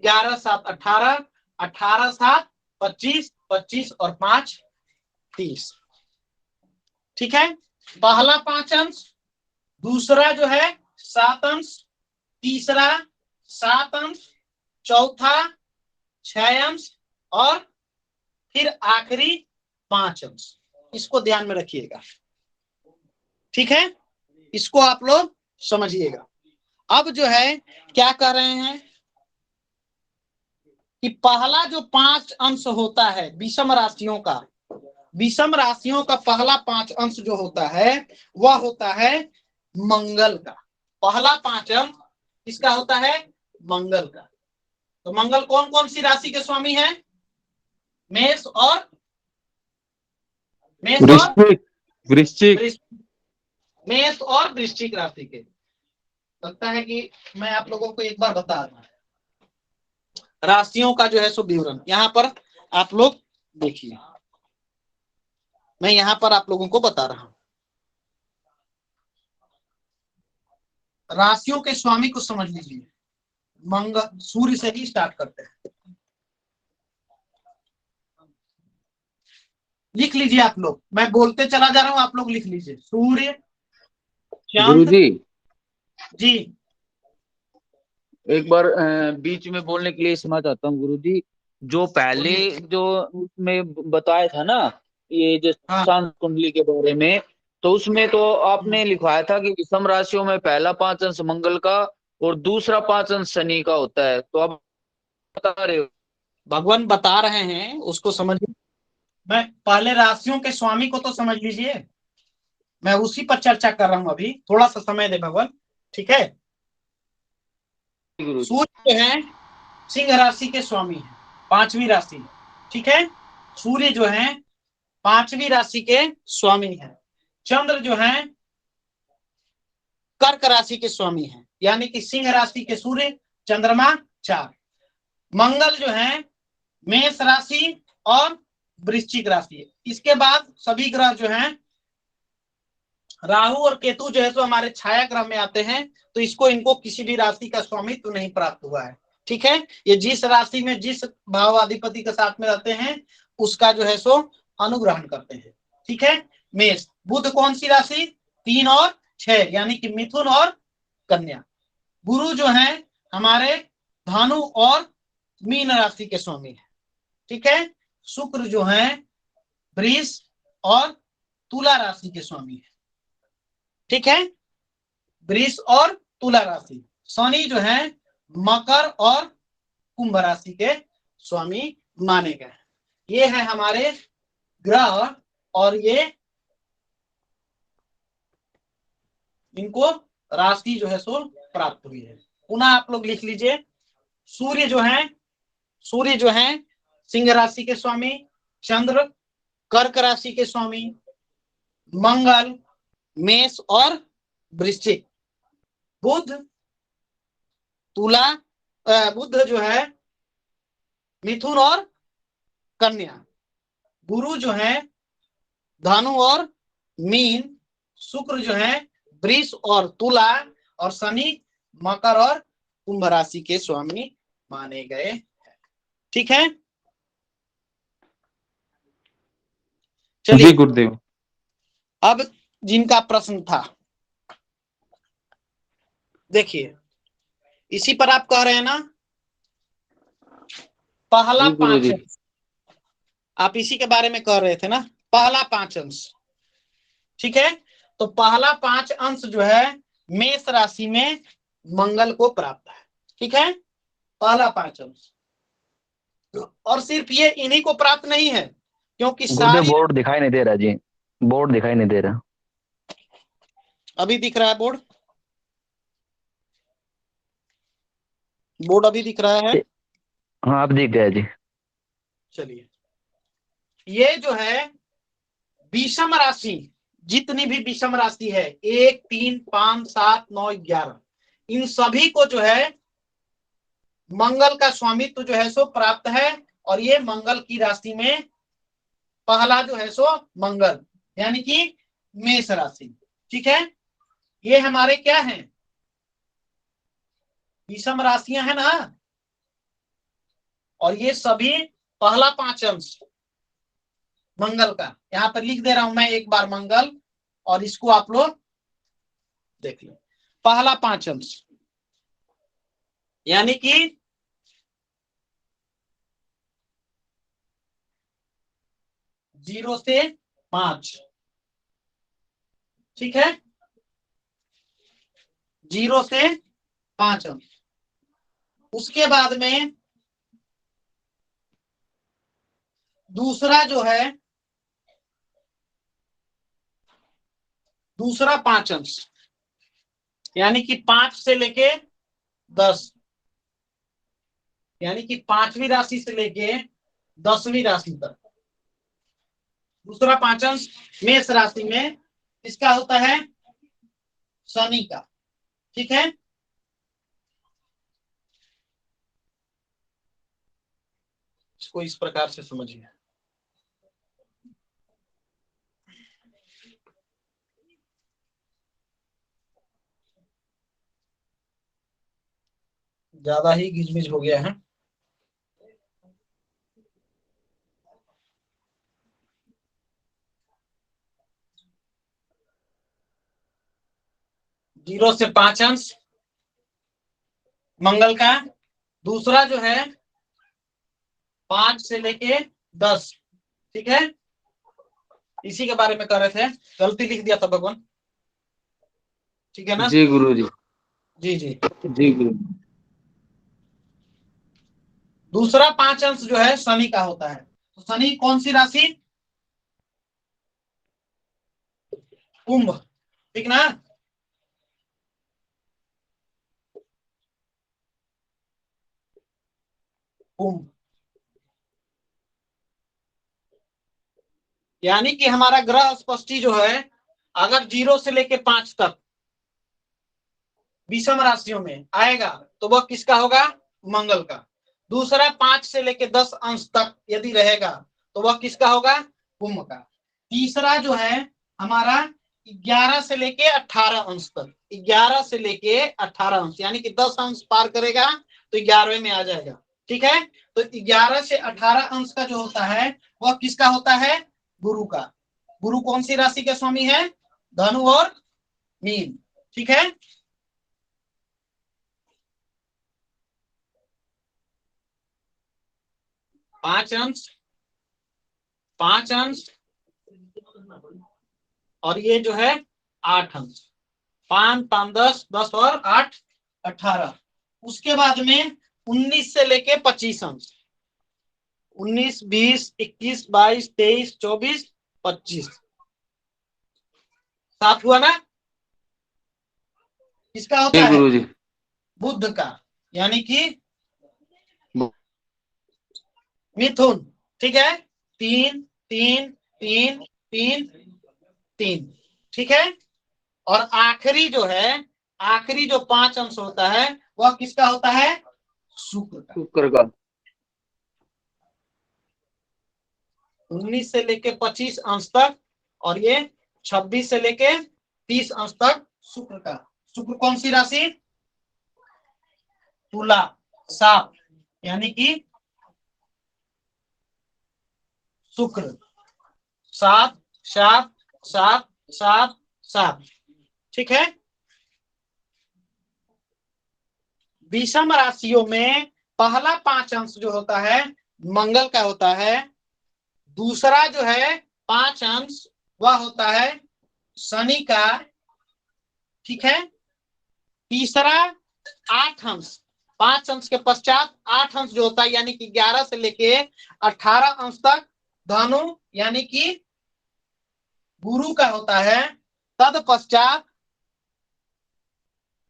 11, 7, 18, 18, 7, 25, 25 और 5, 30। ठीक है, पहला 5 अंश, दूसरा जो है 7 अंश, तीसरा 7 अंश, चौथा 6 अंश और फिर आखिरी 5 अंश। इसको ध्यान में रखिएगा, ठीक है, इसको आप लोग समझिएगा। अब जो है क्या कह रहे हैं कि पहला जो 5 अंश होता है विषम राशियों का, विषम राशियों का पहला 5 अंश जो होता है वह होता है मंगल का। पहला 5 अंश किसका होता है? मंगल का। तो मंगल कौन कौन सी राशि के स्वामी है? मेष और वृश्चिक मेष और वृश्चिक राशि के। लगता है कि मैं आप लोगों को एक बार बता दूं राशियों का जो है सो विवरण। यहाँ पर आप लोग देखिए, मैं यहाँ पर आप लोगों को बता रहा हूं। राशियों के स्वामी को समझ लीजिए। मंगल, सूर्य से ही स्टार्ट करते हैं। लिख लीजिए आप लोग, मैं बोलते चला जा रहा हूं, आप लोग लिख लीजिए। सूर्य, चंद्र। गुरुजी जी एक बार बीच में बोलने के लिए क्षमा चाहता हूँ गुरुजी। जो पहले जो उसमें बताया था ना ये जो हाँ। शांत कुंडली के बारे में, तो उसमें तो आपने लिखवाया था कि विषम राशियों में पहला 5 अंश मंगल का और दूसरा 5 अंश शनि का होता है। तो आप बता रहे हो, भगवान बता रहे हैं, उसको समझिए। मैं पहले राशियों के स्वामी को तो समझ लीजिए, मैं उसी पर चर्चा कर रहा हूं अभी। थोड़ा सा समय दे भगवान, ठीक है। गुरुजी। सूर्य जो है सिंह राशि के स्वामी है, 5वीं राशि, ठीक है। सूर्य जो है 5वीं राशि के स्वामी है। चंद्र जो है कर्क राशि के स्वामी है, यानी कि सिंह राशि के सूर्य, चंद्रमा 4। मंगल जो है मेष राशि और वृश्चिक राशि है। इसके बाद सभी ग्रह जो हैं, राहु और केतु जो है तो हमारे छाया ग्रह में आते हैं। तो इसको इनको किसी भी राशि का स्वामित्व नहीं प्राप्त हुआ है, ठीक है। ये जिस राशि में जिस भावाधिपति के साथ में रहते हैं उसका जो है सो अनुग्रहण करते हैं, ठीक है। मेष, बुध कौन सी राशि? 3 और 6, यानी कि मिथुन और कन्या। गुरु जो है हमारे धनु और मीन राशि के स्वामी है, ठीक है। शुक्र जो है वृष और तुला राशि के स्वामी है। ठीक है, वृष और तुला राशि। शनि जो है मकर और कुंभ राशि के स्वामी माने गए। ये है हमारे ग्रह और ये इनको राशि जो है सो प्राप्त हुई है। पुनः आप लोग लिख लीजिए, सूर्य जो है सिंह राशि के स्वामी, चंद्र कर्क राशि के स्वामी, मंगल मेष और वृश्चिक, बुध जो है मिथुन और कन्या, गुरु जो है धनु और मीन, शुक्र जो है वृष और तुला, और शनि मकर और कुंभ राशि के स्वामी माने गए। ठीक है, जी चलिए गुरुदेव। अब जिनका प्रश्न था, देखिए इसी पर आप कह रहे हैं ना, पहला जी गुरु 5 जी। अंश, आप इसी के बारे में कह रहे थे ना, पहला 5 अंश। ठीक है, तो पहला 5 अंश जो है मेष राशि में मंगल को प्राप्त है। ठीक है, पहला 5 अंश, और सिर्फ ये इन्हीं को प्राप्त नहीं है, क्योंकि गुरुदेव सारी, बोर्ड दिखाई नहीं दे रहा जी, बोर्ड दिखाई नहीं दे रहा। अभी दिख रहा है बोर्ड, बोर्ड अभी दिख रहा है। हाँ अब दिख गया जी। चलिए, ये जो है विषम राशि, जितनी भी विषम राशि है 1 3 5 7 9 11, इन सभी को जो है मंगल का स्वामित्व जो है सो प्राप्त है। और ये मंगल की राशि में पहला जो है सो मंगल, यानी कि मेष राशि। ठीक है, ये हमारे क्या हैं, विषम राशियां हैं ना, और ये सभी पहला 5 अंश मंगल का, यहां पर लिख दे रहा हूं मैं एक बार मंगल, और इसको आप लोग देख लो, पहला 5 अंश यानी कि 0 से 5। ठीक है, 0 से 5 अंश। उसके बाद में दूसरा जो है, दूसरा 5 अंश, यानी कि 5 से लेके 10, यानी कि 5वीं राशि से लेके 10वीं राशि तक दूसरा 5 अंश मेष राशि में इसका होता है शनि का। ठीक है, इसको इस प्रकार से समझिए। ज्यादा ही गिजमिज हो गया है। जीरो से 5 अंश मंगल का, दूसरा जो है 5 से लेके 10। ठीक है, इसी के बारे में कर रहे थे, गलती लिख दिया था भगवान। ठीक है ना, जी गुरु जी। जी जी। जी गुरु। दूसरा 5 अंश जो है शनि का होता है। तो शनि कौन सी राशि, कुंभ। ठीक ना, कुंभ, यानी कि हमारा ग्रह स्पष्टी जो है, अगर 0 से लेके 5 तक विषम राशियों में आएगा तो वह किसका होगा, मंगल का। दूसरा 5 से लेके 10 अंश तक यदि रहेगा तो वह किसका होगा, कुंभ का। तीसरा जो है हमारा 11 से लेके 18 अंश तक, 11 से लेके 18 अंश, यानी कि 10 अंश पार करेगा तो 11वें में आ जाएगा। ठीक है, तो 11 से 18 अंश का जो होता है वह किसका होता है, गुरु का। गुरु कौन सी राशि के स्वामी है, धनु और मीन। ठीक है, पांच अंश 5 अंश और ये जो है 8 अंश। 5 5 10, 10 और 8 18। उसके बाद में 19 से लेके 25 अंश। 19 20 21 22 23 24 25। 7 हुआ ना। किसका होता जी है? गुरुजी। बुध का, यानी कि मिथुन। ठीक है, 3 3 3 3 3। ठीक है, और आखिरी जो है, आखिरी जो 5 अंश होता है वह किसका होता है? शुक्र का। शुक्र का। 19 से लेके 25 अंश तक और ये 26 से लेके 30 अंश तक शुक्र का। शुक्र कौन सी राशि? तुला, 7, यानी कि शुक्र 7 7 7 7 7। ठीक है, विषम राशियों में पहला 5 अंश जो होता है मंगल का होता है। दूसरा जो है 5 अंश वह होता है शनि का। ठीक है, तीसरा 8 अंश, 5 अंश के पश्चात 8 अंश जो होता है यानी कि 11 से लेके 18 अंश तक धनु यानी कि गुरु का होता है। तत्पश्चात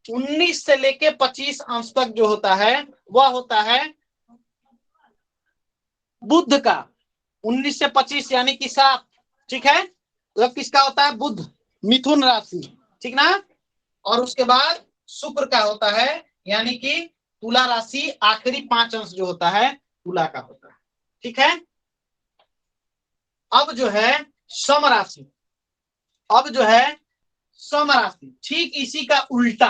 19 से लेके 25 अंश तक जो होता है वह होता है बुध का। 19 से 25 यानी कि 7। ठीक है, तो किसका होता है? बुध, मिथुन राशि। ठीक ना। और उसके बाद शुक्र का होता है यानी कि तुला राशि। आखिरी 5 अंश जो होता है तुला का होता है। ठीक है, अब जो है सम राशि। अब जो है सम राशि, ठीक इसी का उल्टा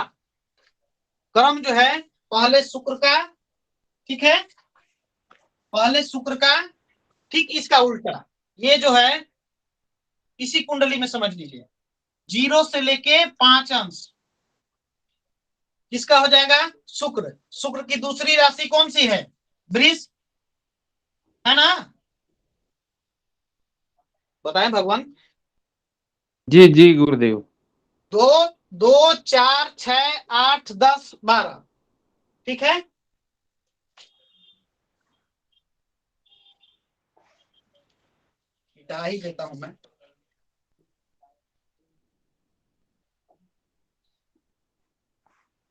क्रम जो है, पहले शुक्र का। ठीक है, पहले शुक्र का, ठीक इसका उल्टा ये जो है इसी कुंडली में समझ लीजिए। 0 से लेके 5 अंश किसका हो जाएगा? शुक्र। शुक्र की दूसरी राशि कौन सी है? वृष, है ना। बताएं भगवान। जी जी गुरुदेव। 2 2 4 6 8 10 12। ठीक है, मिटा ही देता हूं मैं।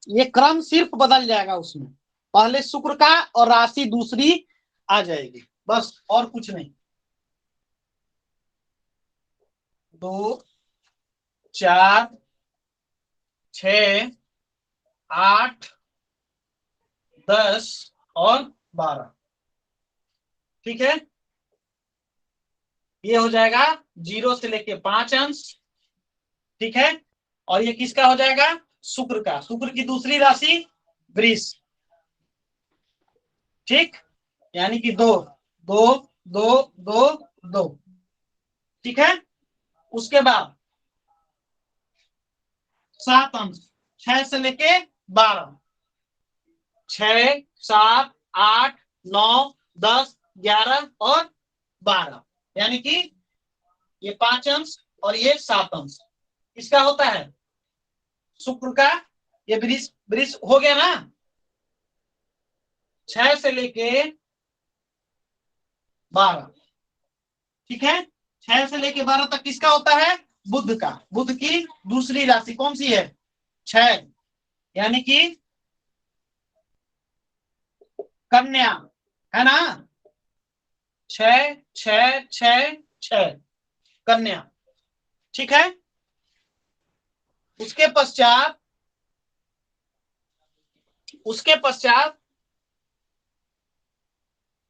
ये क्रम सिर्फ बदल जाएगा, उसमें पहले शुक्र का और राशि दूसरी आ जाएगी, बस और कुछ नहीं। 2 4 6 8 10 और 12। ठीक है, ये हो जाएगा 0 से लेके 5 अंश। ठीक है, और ये किसका हो जाएगा? शुक्र का। शुक्र की दूसरी राशि वृष। ठीक, यानी कि 2 2 2 2 2। ठीक है, उसके बाद 7 अंश, 6 से लेके 12। 6 7 8 9 10 11 और 12, यानी कि ये 5 अंश और ये 7 अंश इसका होता है शुक्र का। ये वृष, वृष हो गया ना। 6 से लेके 12। ठीक है, 6 से लेके 12 तक किसका होता है? बुध का। बुध की दूसरी राशि कौन सी है? 6, यानी कि कन्या, है ना। 6 6 6 6 कन्या। ठीक है, उसके पश्चात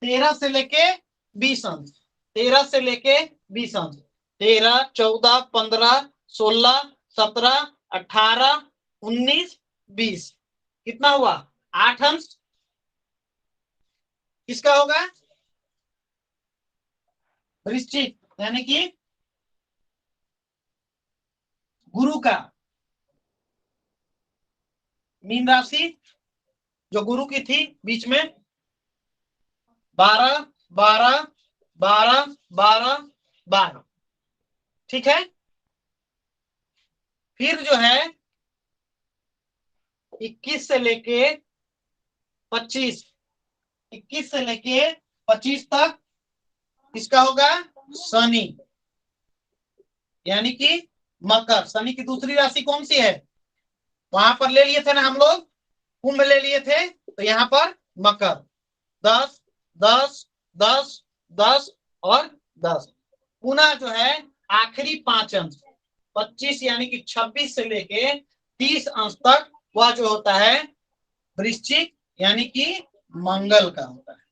13 से लेके 20 अंश। 13 से लेके 20 अंश। 13 14 15 16 17 18 19 20। कितना हुआ? 8 अंश किसका होगा? वृश्चिक, यानी कि गुरु का। मीन राशि जो गुरु की थी बीच में 12 12 12 12 12, ठीक है। फिर जो है 21 से लेके 25, 21 से लेके 25 तक किसका होगा? शनि, यानी कि मकर। शनि की दूसरी राशि कौन सी है? वहां पर ले लिए थे ना हम लोग, कुंभ ले लिए थे, तो यहाँ पर मकर। 10 10 10 10 और 10। पुनः जो है आखिरी 5 अंश 25 यानी कि 26 से लेके 30 अंश तक वह जो होता है वृश्चिक यानी कि मंगल का होता है,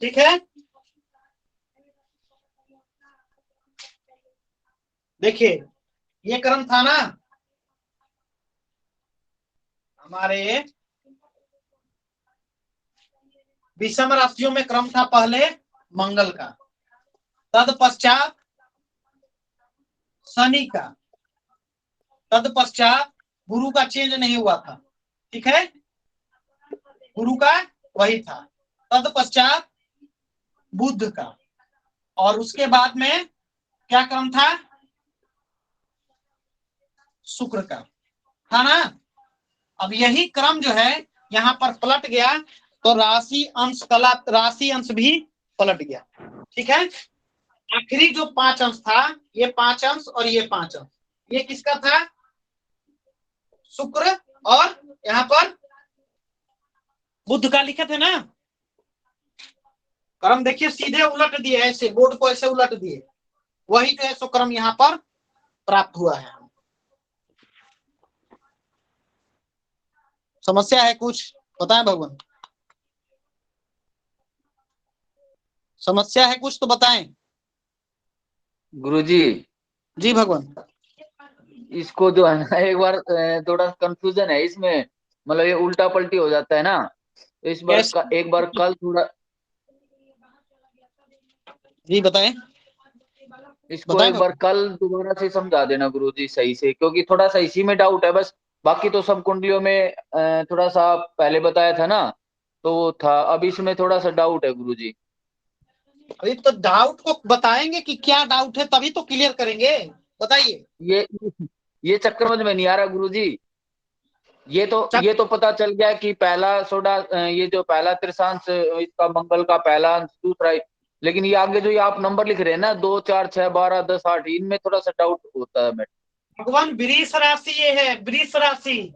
ठीक है। देखिए ये क्रम था ना हमारे विषम राशियों में, क्रम था पहले मंगल का, तत्पश्चात शनि का, तत्पश्चात गुरु का चेंज नहीं हुआ था, ठीक है, गुरु का वही था, तत्पश्चात बुध का, और उसके बाद में क्या क्रम था? शुक्र का, था ना। अब यही क्रम जो है यहाँ पर पलट गया, तो राशि अंश भी पलट गया, ठीक है। आखिरी जो 5 अंश था, ये 5 अंश और ये 5 अंश, ये किसका था? शुक्र, और यहाँ पर बुध का लिखे थे ना। क्रम देखिए सीधे उलट दिए, ऐसे बोर्ड को ऐसे उलट दिए, वही जो है सो क्रम यहाँ पर प्राप्त हुआ है। समस्या है कुछ? बताएं भगवान, समस्या है कुछ तो बताएं। गुरुजी जी भगवान। इसको जो है ना एक बार थोड़ा कंफ्यूजन है इसमें, मतलब ये उल्टा पलटी हो जाता है ना, इस बार एक बार कल थोड़ा जी बताएं, इसको एक बार कल दोबारा से समझा देना गुरुजी सही से, क्योंकि थोड़ा सा इसी में डाउट है बस। बाकी तो सब कुंडलियों में थोड़ा सा पहले बताया था ना, तो वो था, अब इसमें थोड़ा सा डाउट है गुरुजी। अभी तो डाउट को बताएंगे कि क्या डाउट है, तभी तो क्लियर करेंगे, बताइए। ये चक्कर समझ में नहीं आ रहा गुरुजी। ये तो पता चल गया कि पहला सोडा, ये जो पहला त्रिशांश इसका मंगल का पहला अंश, दूसरा, लेकिन ये आगे जो ये आप नंबर लिख रहे हैं ना 2 4 6 12 10 8, इनमें थोड़ा सा डाउट होता है। भगवान वृष राशि ये है, वृष राशि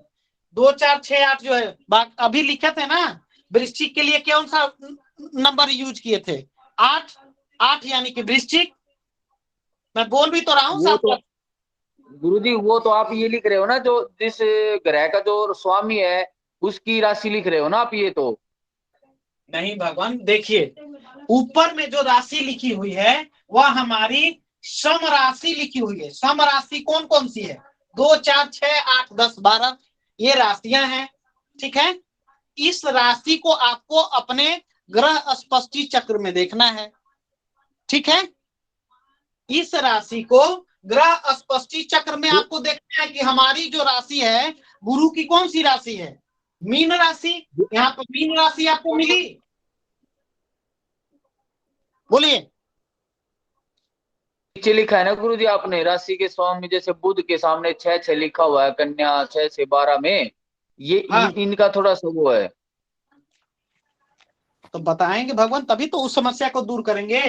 2 4 6 8 जो है, अभी लिखे थे ना, वृश्चिक के लिए कौन सा नंबर यूज किए थे? 8 8, यानी कि वृश्चिक। मैं बोल भी तो रहा हूँ गुरुजी वो तो आप ये लिख रहे हो ना, जो जिस ग्रह का जो स्वामी है उसकी राशि लिख रहे हो ना आप, ये तो नहीं भगवान। देखिए ऊपर में जो राशि लिखी हुई है वह हमारी सम राशि लिखी हुई है। सम राशि कौन कौन सी है? 2 4 6 8 10 12, ये राशियां हैं, ठीक है। इस राशि को आपको अपने ग्रह स्पष्टी चक्र में देखना है, ठीक है। इस राशि को ग्रह स्पष्टी चक्र में आपको देखना है कि हमारी जो राशि है गुरु की कौन सी राशि है? मीन राशि। यहाँ पर मीन राशि आपको मिली, बोलिए। नीचे लिखा है ना गुरुजी आपने, राशि के स्वामी जैसे बुध के सामने 6 6 लिखा हुआ है, कन्या 6 से 12 में, ये हाँ। इनका थोड़ा सा वो है, तो बताएंगे भगवान, तभी तो उस समस्या को दूर करेंगे।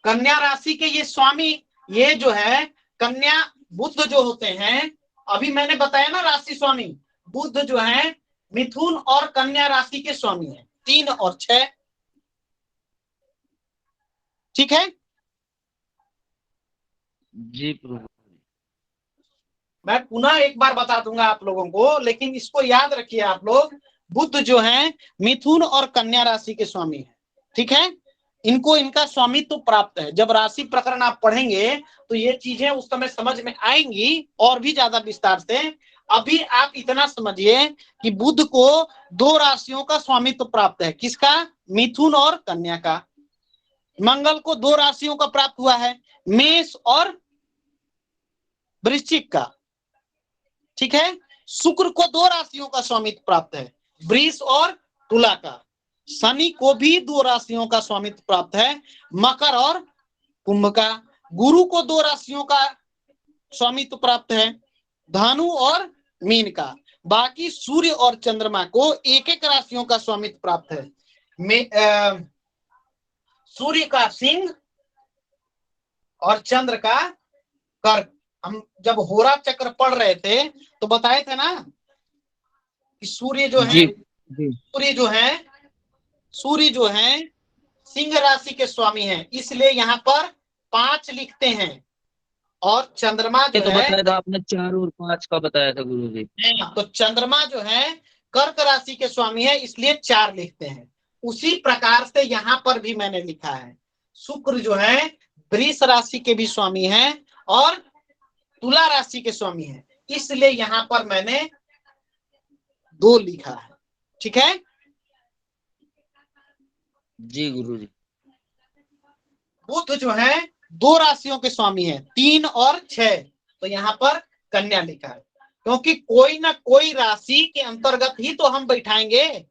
कन्या राशि के ये स्वामी, ये जो है कन्या बुध जो होते हैं, अभी मैंने बताया ना राशि स्वामी बुध जो है मिथुन और कन्या राशि के स्वामी है, 3 और 6, ठीक है। जी प्रभु। मैं पुनः एक बार बता दूंगा आप लोगों को, लेकिन इसको याद रखिए आप लोग, बुध जो है मिथुन और कन्या राशि के स्वामी है, ठीक है। इनको इनका स्वामित्व तो प्राप्त है। जब राशि प्रकरण आप पढ़ेंगे तो ये चीजें उस समय समझ में आएंगी और भी ज्यादा विस्तार से। अभी आप इतना समझिए कि बुध को 2 राशियों का स्वामित्व प्राप्त है, किसका? मिथुन और कन्या का। मंगल को 2 राशियों का प्राप्त हुआ है, मेष और वृश्चिक का, ठीक है। शुक्र को 2 राशियों का स्वामित्व प्राप्त है, वृष और तुला का। शनि को भी 2 राशियों का स्वामित्व प्राप्त है, मकर और कुंभ का। गुरु को 2 राशियों का स्वामित्व प्राप्त है, धनु और मीन का। बाकी सूर्य और चंद्रमा को एक एक राशियों का स्वामित्व प्राप्त है। सूर्य का सिंह और चंद्र का कर्क। हम जब होरा चक्र पढ़ रहे थे तो बताए थे ना कि सूर्य जो है सिंह राशि के स्वामी हैं, इसलिए यहाँ पर 5 लिखते हैं। और चंद्रमा जो तो है, बताया था आपने 4 और 5 का बताया था गुरुजी। तो चंद्रमा जो है कर्क राशि के स्वामी है, इसलिए 4 लिखते हैं। उसी प्रकार से यहाँ पर भी मैंने लिखा है, शुक्र जो है वृष राशि के भी स्वामी है और तुला राशि के स्वामी है, इसलिए यहाँ पर मैंने 2 लिखा है। ठीक है जी गुरुजी। बुध जो है 2 राशियों के स्वामी है, 3 और 6, तो यहाँ पर कन्या लिखा है, क्योंकि कोई ना कोई राशि के अंतर्गत ही तो हम बैठाएंगे।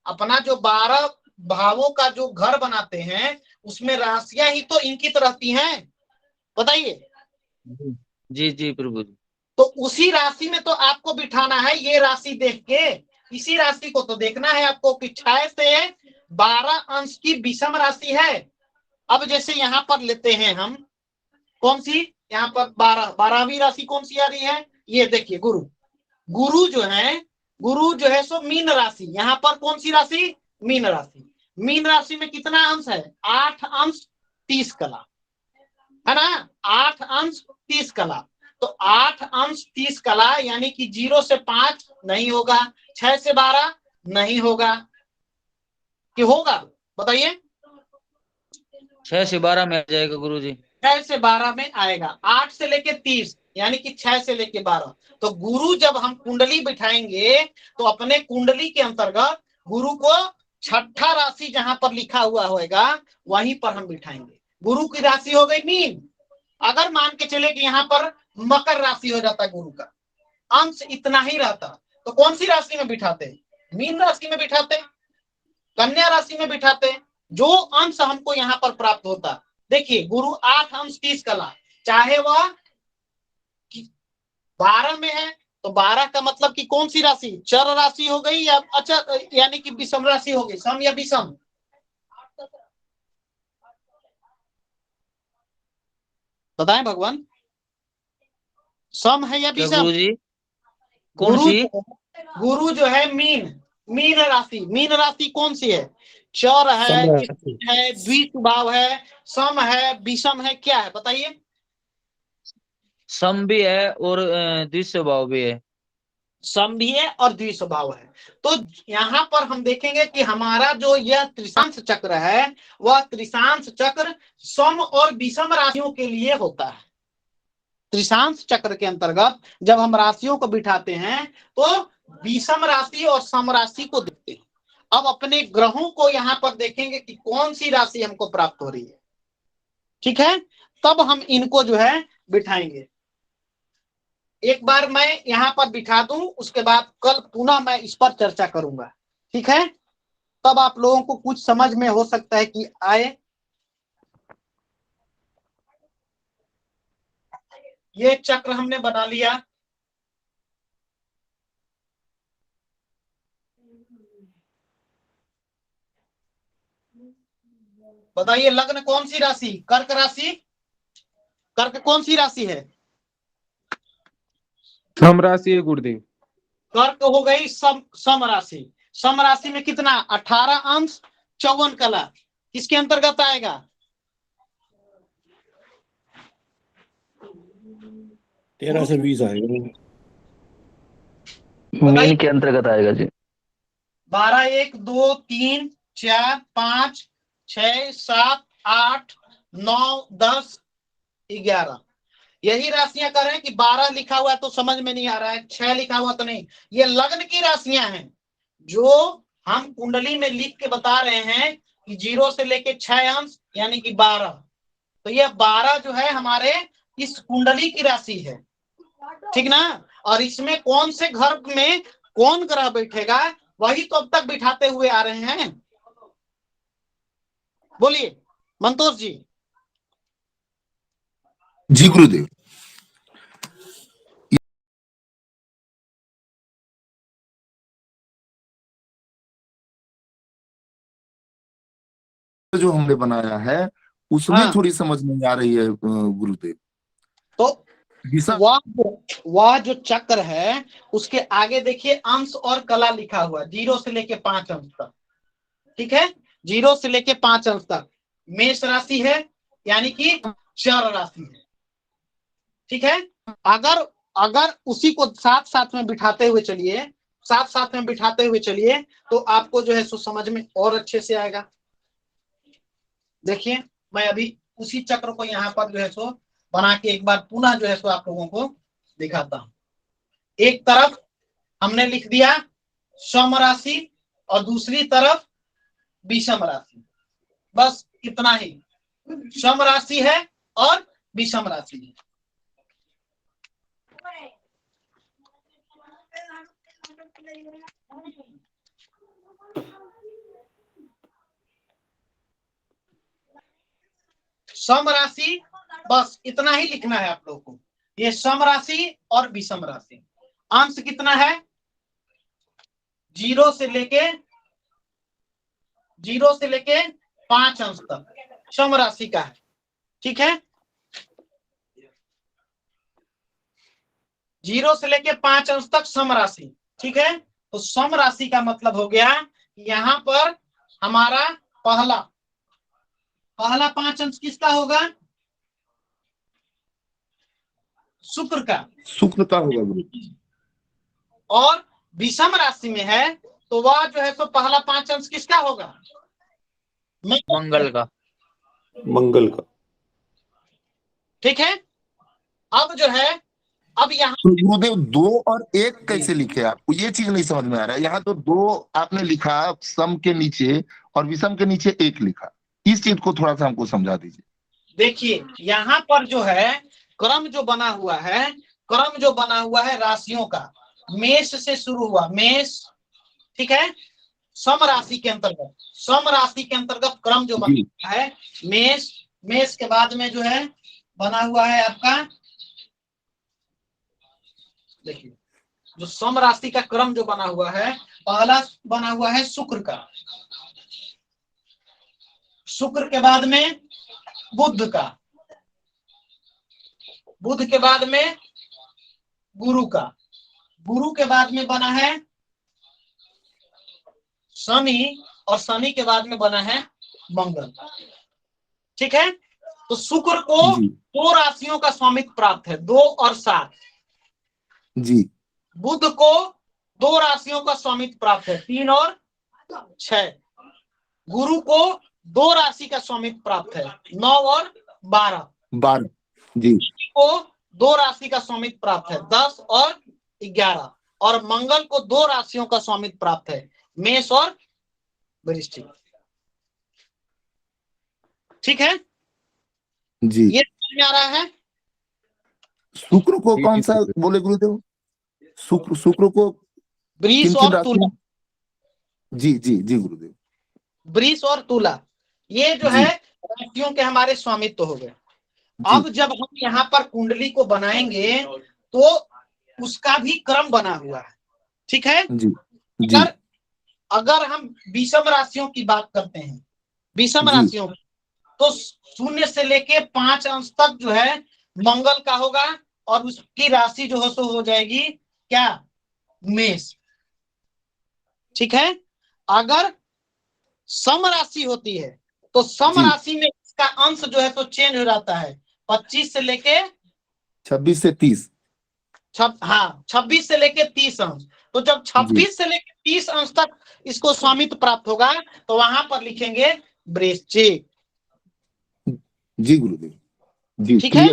अपना जो 12 भावों का जो घर बनाते हैं उसमें राशियां ही तो इंकित रहती हैं, बताइए। जी जी प्रभु जी। तो उसी राशि में तो आपको बिठाना है, ये राशि देख के इसी राशि को तो देखना है आपको कि 6 से 12 अंश की विषम राशि है। अब जैसे यहाँ पर लेते हैं हम, कौन सी, यहाँ पर 12वीं राशि कौन सी आ रही है, ये देखिए गुरु जो है सो मीन राशि। यहाँ पर कौन सी राशि, मीन राशि। मीन राशि में कितना अंश है, 8 अंश 30 कला, है ना, 8 अंश 30 कला। तो 8 अंश 30 कला यानी कि 0 से 5 नहीं होगा, 6 से 12 नहीं होगा, कि होगा बताइए। 6 से 12 में आ जाएगा गुरुजी। 6 से 12 में आएगा, 8 से लेके 30 यानी कि 6 से लेके 12। तो गुरु जब हम कुंडली बिठाएंगे तो अपने कुंडली के अंतर्गत गुरु को 6ठा राशि जहां पर लिखा हुआ होगा वहीं पर हम बिठाएंगे। गुरु की राशि हो गई मीन। अगर मान के चले कि यहाँ पर मकर राशि हो जाता गुरु का, अंश इतना ही रहता, तो कौन सी राशि में बिठाते, मीन राशि में बिठाते, कन्या राशि में बिठाते, जो अंश हमको यहाँ पर प्राप्त होता। देखिए गुरु 8 अंश 30 कला, चाहे वह 12 में है तो 12 का मतलब कि कौन सी राशि, चर राशि हो गई या अच्छा यानी कि विषम राशि हो गई, सम या विषम, बताएं भगवान, सम है या विषम। गुरुजी कौन सी, गुरु जो है मीन राशि। मीन राशि कौन सी है, चर है, द्विस्वभाव है, सम है, विषम है, क्या है बताइए। सम भी है और द्विस्वभाव भी है। सम भी है और द्विस्वभाव है। तो यहाँ पर हम देखेंगे कि हमारा जो यह त्रिशांश चक्र है वह त्रिशांश चक्र सम और विषम राशियों के लिए होता है। त्रिशांश चक्र के अंतर्गत जब हम राशियों को बिठाते हैं तो विषम राशि और सम राशि को देखते हैं। अब अपने ग्रहों को यहाँ पर देखेंगे कि कौन सी राशि हमको प्राप्त हो रही है, ठीक है, तब हम इनको जो है बिठाएंगे। एक बार मैं यहाँ पर बिठा दूं, उसके बाद कल पुनः मैं इस पर चर्चा करूंगा, ठीक है, तब आप लोगों को कुछ समझ में हो सकता है कि आए। ये चक्र हमने बना लिया। बताइए लग्न कौन सी राशि, कर्क राशि। कर्क कौन सी राशि है, सम राशि है गुरुदेव। कर्क हो गई सम राशि। सम राशि में कितना, 18 अंश 54 कला, किसके अंतर्गत आएगा, 13 से 20 आएगा, मीन के अंतर्गत आएगा जी। 12 1 2 3 4 5 6 7 8 9 10 11, यही राशियां कर रहे हैं कि 12 लिखा हुआ है तो समझ में नहीं आ रहा है, 6 लिखा हुआ तो नहीं। ये लग्न की राशियां हैं जो हम कुंडली में लिख के बता रहे हैं कि 0 से लेके 6 अंश यानी कि 12। तो ये 12 जो है हमारे इस कुंडली की राशि है, ठीक ना। और इसमें कौन से घर में कौन ग्रह बैठेगा वही तो अब तक बिठाते हुए आ रहे हैं। बोलिए मंतोष जी। जी गुरुदेव। जो हमने बनाया है उसमें हाँ। थोड़ी समझ नहीं आ रही है गुरुदेव। तो दिशा वह जो चक्र है उसके आगे देखिए अंश और कला लिखा हुआ है, 0 से लेके 5 अंश तक। ठीक है, 0 से लेके 5 अंश तक मेष राशि है, यानी कि चर राशि है। ठीक है, अगर अगर उसी को साथ साथ में बिठाते हुए चलिए, साथ साथ में बिठाते हुए चलिए, तो आपको जो है सो समझ में और अच्छे से आएगा। देखिए मैं अभी उसी चक्र को यहाँ पर जो है सो बना के एक बार पुनः जो है सो आप लोगों को दिखाता हूं। एक तरफ हमने लिख दिया सम राशि और दूसरी तरफ विषम राशि, बस इतना ही। सम राशि है और विषम राशि है। सम राशि बस इतना ही लिखना है आप लोगों को। ये सम राशि और विषम राशि। अंश कितना है? 0 से लेके 5 अंश तक सम राशि का है। ठीक है, 0 से लेके 5 अंश तक सम राशि। ठीक है, तो सम राशि का मतलब हो गया यहाँ पर हमारा पहला 5 अंश किसका होगा? शुक्र का। शुक्र का होगा गुरु। और विषम राशि में है तो वह जो है सो पहला 5 अंश किसका होगा? मंगल का। मंगल का। ठीक है, अब जो है अब यहाँ तो गुरुदेव 2 और 1 कैसे लिखे? आपको ये चीज नहीं समझ में आ रहा है। यहाँ तो 2 आपने लिखा सम के नीचे और विषम के नीचे 1 लिखा। इस चीज को थोड़ा सा हमको समझा दीजिए। देखिए यहाँ पर जो है क्रम जो बना हुआ है राशियों का, मेष से शुरू हुआ, मेष। ठीक है, सम राशि के अंतर्गत क्रम जो बना हुआ है मेष। मेष के बाद में जो है बना हुआ है आपका, देखिए जो सम राशि का क्रम जो बना हुआ है, पहला बना हुआ है शुक्र का, शुक्र के बाद में बुध का, बुध के बाद में गुरु का, गुरु के बाद में बना है शनि, और शनि के बाद में बना है मंगल। ठीक है, तो शुक्र को 2 राशियों का स्वामित्व प्राप्त है, 2 और 7 जी। बुध को 2 राशियों का स्वामित्व प्राप्त है, 3 और 6। गुरु को 2 राशि का स्वामित्व प्राप्त है, 9 और 12 जी। को 2 राशि का स्वामित्व प्राप्त है, 10 और 11। और मंगल को 2 राशियों का स्वामित्व प्राप्त है, मेष और वृश्चिक। ठीक है जी। ये समझ में आ रहा है? शुक्र को कौन सा बोले गुरुदेव? शुक्र को वृष और तुला। जी जी जी गुरुदेव। वृष और तुला ये जो है राशियों के हमारे स्वामित्व हो गए। अब जब हम यहाँ पर कुंडली को बनाएंगे तो उसका भी क्रम बना हुआ है। ठीक है जी, जी। अगर हम विषम राशियों की बात करते हैं, विषम राशियों तो 0 से लेके 5 अंश तक जो है मंगल का होगा, और उसकी राशि जो हो सो हो जाएगी क्या? मेष। ठीक है, अगर सम राशि होती है तो सम राशि में इसका अंश जो है तो चेंज हो जाता है, 25 से लेके 26 से 30। हाँ 26 से लेके 30 अंश। तो जब 26 से लेके 30 अंश तक इसको स्वामित्व प्राप्त होगा तो वहां पर लिखेंगे वृश्चिक। जी गुरुदेव जी। ठीक है,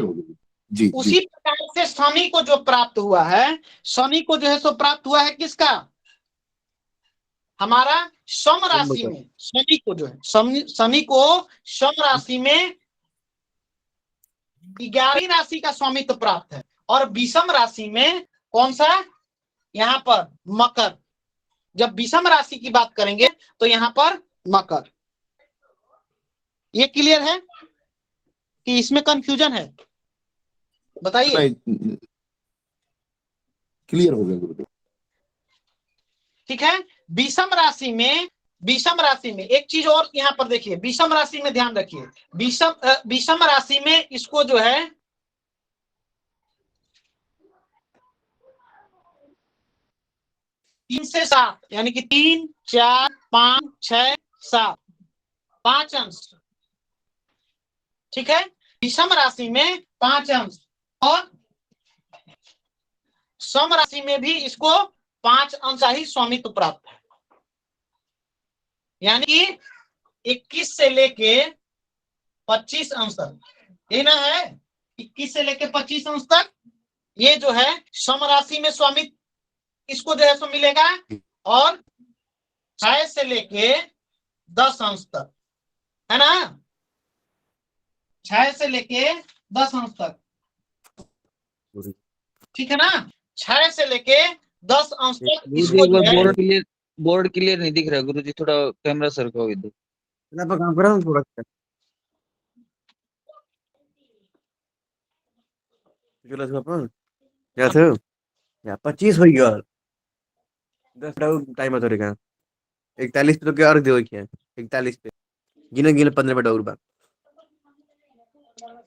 जी। उसी प्रकार से शनि को जो प्राप्त हुआ है, शनि को जो है सो प्राप्त हुआ है किसका? हमारा सम राशि में शनि को जो है शनि को सम राशि में 11वीं राशि का स्वामित्व प्राप्त है, और विषम राशि में कौन सा? यहाँ पर मकर। जब विषम राशि की बात करेंगे तो यहाँ पर मकर। ये क्लियर है कि इसमें कंफ्यूजन है? बताइए। क्लियर हो गया गुरुदेव। ठीक है। विषम राशि में एक चीज और यहाँ पर देखिए, विषम राशि में ध्यान रखिए, विषम राशि में इसको जो है 3 से 7, यानी कि 3, 4, 5, 6, 7, 5 अंश। ठीक है। विषम राशि में 5 अंश और सम राशि में भी इसको 5 अंश ही स्वामित्व प्राप्त है। यानी कि 21 से लेके 25 अंश तक, ये ना है, 21 से लेके 25 अंश तक ये जो है सम राशि में स्वामित्व इसको जो है सो मिलेगा, और 6 से लेके 10 अंश तक, है ना, 6 से लेके 10 अंश तक। ठीक है ना, 6 से लेके 10 अंश तक इसको जो है। बोर्ड क्लियर नहीं दिख रहा गुरुजी, थोड़ा कैमरा सरकाओ इधर। काम कर रहा हूँ थोड़ा क्या थे या 25 हो गया 10 टाइम है का 41 पे तो क्या और दो क्या 41 पे गिने गिने 15 पे और बार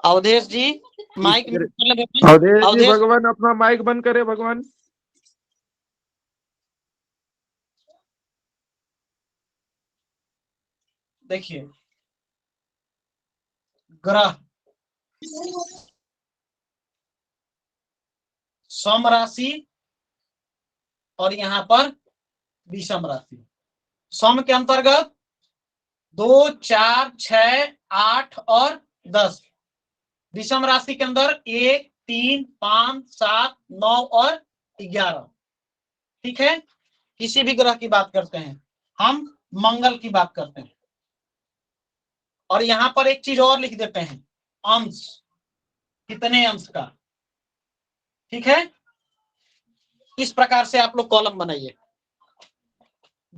अवधेश जी माइक अवधेश जी भगवान अपना माइक बंद करे भगवान। देखिए ग्रह सम राशि और यहां पर विषम राशि। सम के अंतर्गत 2, 4, 6, 8 और 10। विषम राशि के अंदर 1, 3, 5, 7, 9 और 11। ठीक है। किसी भी ग्रह की बात करते हैं, हम मंगल की बात करते हैं। और यहां पर एक चीज और लिख देते हैं, अंश, कितने अंश का। ठीक है। इस प्रकार से आप लोग कॉलम बनाइए,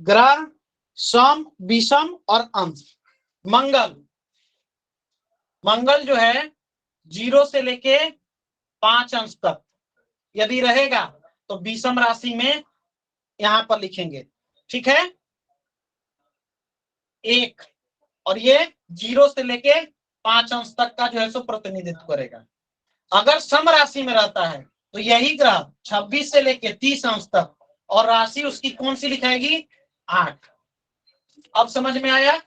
ग्रह, सम, विषम और अंश। मंगल जो है 0 से लेके 5 अंश तक यदि रहेगा तो विषम राशि में यहां पर लिखेंगे। ठीक है। 1, और ये 0 से लेके 5 अंश तक का जो है सो प्रतिनिधित्व करेगा। अगर सम राशि में रहता है तो यही ग्रह 26 से लेके 30 अंश तक, और राशि उसकी कौन सी लिखाएगी, 8। अब समझ में आया?